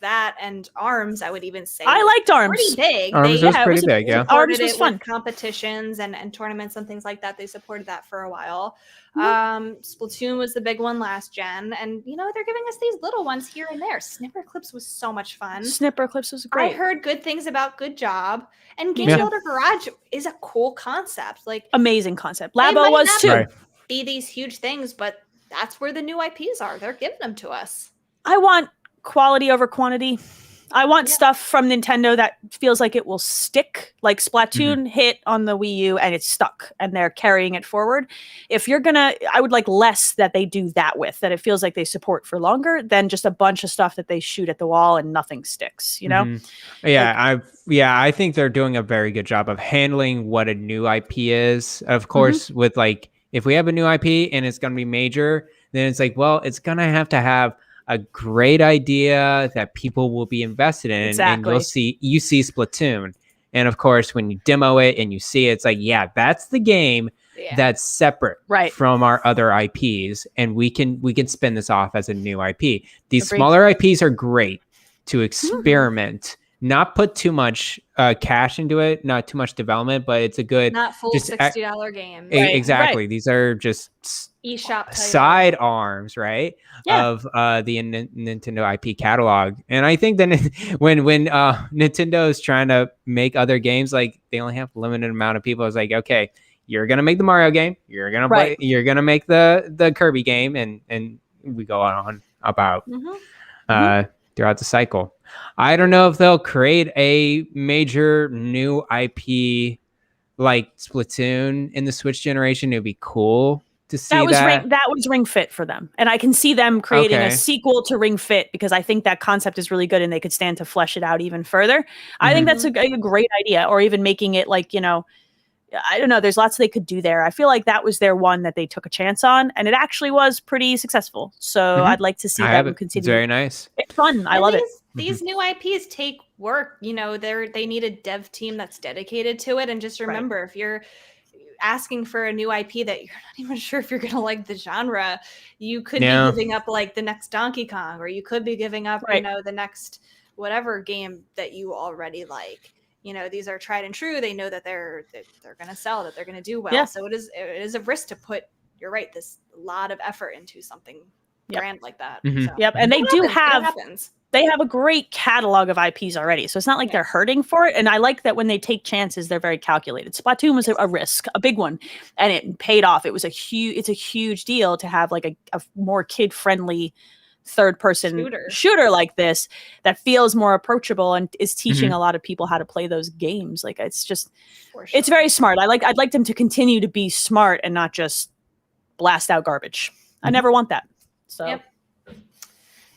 that and ARMS. I would even say I liked ARMS. Pretty big. ARMS was pretty big. Yeah, ARMS was fun. Competitions and tournaments and things like that. They supported that for a while. Splatoon was the big one last gen, and they're giving us these little ones here and there. Snipperclips was so much fun. Snipperclips was great. I heard good things about Good Job, and Game Builder Garage is a cool concept. Like amazing concept. Labo was too. Right. Be these huge things, but that's where the new IPs are. They're giving them to us. I want quality over quantity. I want stuff from Nintendo that feels like it will stick, like Splatoon hit on the Wii U and it's stuck and they're carrying it forward. If you're I would like less that they do that with, that it feels like they support for longer than just a bunch of stuff that they shoot at the wall and nothing sticks, Yeah, I think they're doing a very good job of handling what a new IP is. Of course, with like, if we have a new IP and it's going to be major, then it's like, well, it's going to have a great idea that people will be invested in. Exactly. And you see Splatoon. And of course, when you demo it and you see it, it's like, yeah, that's the game that's separate from our other IPs. And we can spin this off as a new IP. These smaller IPs are great to experiment, not put too much cash into it, not too much development, but it's a good, not full $60 game. Exactly. These are just eShop side arms, right? Of the Nintendo IP catalog. And I think then when Nintendo is trying to make other games, like they only have a limited amount of people, it's like, okay, you're gonna make the Mario game, you're gonna play, you're gonna make the Kirby game, and we go on about throughout the cycle. I don't know if they'll create a major new IP like Splatoon in the Switch generation. It would be cool to see that was Ring Fit for them, and I can see them creating a sequel to Ring Fit because I think that concept is really good and they could stand to flesh it out even further. I think that's a great idea, or even making it like, I don't know, there's lots they could do there. I feel like that was their one that they took a chance on, and it actually was pretty successful. So I'd like to see them continue. It's very nice. It's fun. I love it. These new IPs take work. They need a dev team that's dedicated to it. And just remember, if you're asking for a new IP that you're not even sure if you're going to like the genre, you could be giving up like the next Donkey Kong, or you could be giving up, the next whatever game that you already like. These are tried and true. They know that they're going to sell, that they're going to do well. So it is a risk to put, you're right, this lot of effort into something brand like that. Mm-hmm. So. Yep, and they happens. They have a great catalog of IPs already, so it's not like they're hurting for it. And I like that when they take chances, they're very calculated. Splatoon was a risk, a big one, and it paid off. It's a huge deal to have like a more kid-friendly third-person shooter like this that feels more approachable and is teaching a lot of people how to play those games. Like it's just, it's very smart. I'd like them to continue to be smart and not just blast out garbage. I never want that. So. Yep.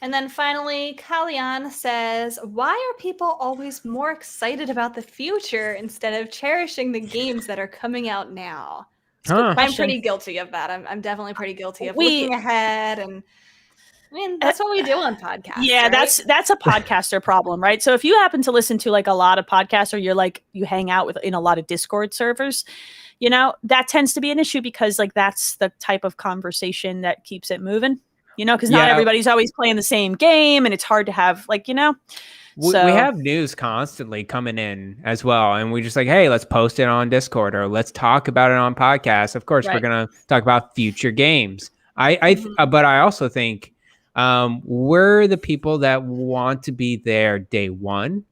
And then finally, Kalyan says, why are people always more excited about the future instead of cherishing the games that are coming out now? I'm pretty guilty of that. I'm definitely pretty guilty of looking ahead. And I mean, that's what we do on podcasts. Yeah, right? that's a podcaster problem, right? So if you happen to listen to like a lot of podcasts or you hang out in a lot of Discord servers, that tends to be an issue because like that's the type of conversation that keeps it moving. Because not everybody's always playing the same game, and it's hard to have we have news constantly coming in as well, and we just like, hey, let's post it on Discord or let's talk about it on podcasts. Of course, we're gonna talk about future games. But I also think we're the people that want to be there day one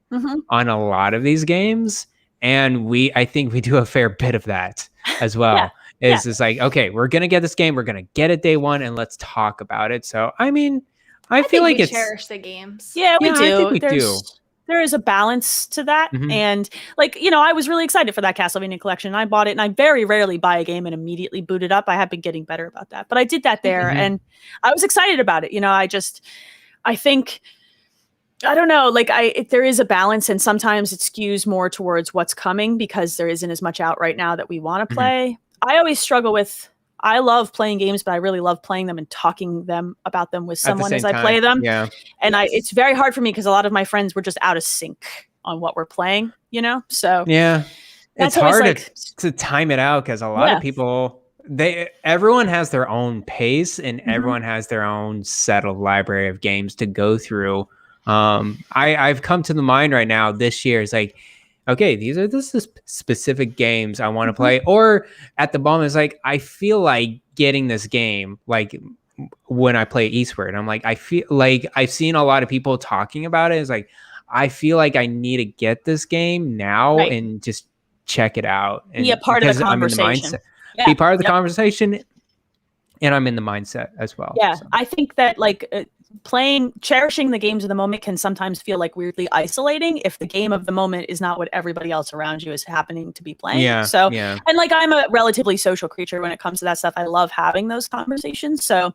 on a lot of these games, and I think we do a fair bit of that as well. It's like, okay, we're going to get this game. We're going to get it day one and let's talk about it. So, I mean, I feel like we cherish the games. Yeah, we do. I think we do. There is a balance to that. And I was really excited for that Castlevania collection. I bought it and I very rarely buy a game and immediately boot it up. I have been getting better about that, but I did that there and I was excited about it. I think, I don't know, there is a balance and sometimes it skews more towards what's coming because there isn't as much out right now that we want to play. I always struggle with, I love playing games, but I really love playing them and talking about them with someone as I play them. Yeah. And it's very hard for me because a lot of my friends were just out of sync on what we're playing, So yeah, it's hard to time it out because a lot of people, everyone has their own pace and everyone has their own set of library of games to go through. I've come to the mind right now this year is like, okay, these are the specific games I want to play. Or at the moment, it's like, I feel like getting this game, like when I play Eastward, I'm like, I feel like I've seen a lot of people talking about it. It's like, I feel like I need to get this game now and just check it out. And be a part of the conversation. I'm in the mindset. Yeah. Be part of the conversation. And I'm in the mindset as well. Yeah, so. I think that cherishing the games of the moment can sometimes feel like weirdly isolating if the game of the moment is not what everybody else around you is happening to be playing. Yeah. So, and I'm a relatively social creature when it comes to that stuff. I love having those conversations. So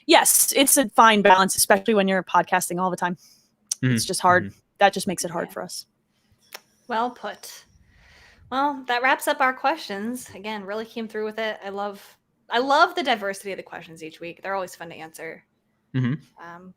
yes, it's a fine balance, especially when you're podcasting all the time. It's just hard. That just makes it hard for us. Well put. Well, that wraps up our questions. Again, really came through with it. I love the diversity of the questions each week. They're always fun to answer.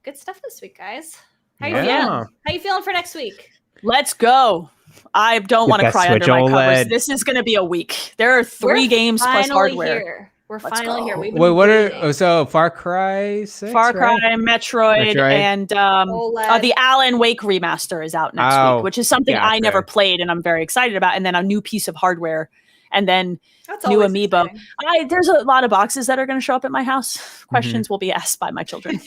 Good stuff this week, guys. How you feeling? How you feeling for next week? Let's go. I don't want to cry under my covers. This is going to be a week. There are 3 games plus hardware. We're finally here. Wait, Far Cry 6? Far Cry, Metroid, and the Alan Wake remaster is out next week, which is something I never played and I'm very excited about. And then a new piece of hardware. And then new amiibo. There's a lot of boxes that are going to show up at my house. Questions will be asked by my children.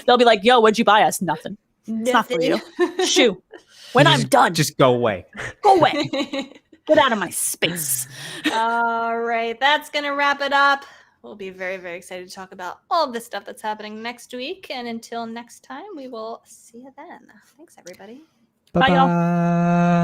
They'll be like, yo, what'd you buy us? Nothing. It's not for you. Shoo. When I'm done. Just go away. Go away. Get out of my space. All right. That's going to wrap it up. We'll be very, very excited to talk about all of this stuff that's happening next week. And until next time, we will see you then. Thanks, everybody. Bye, y'all.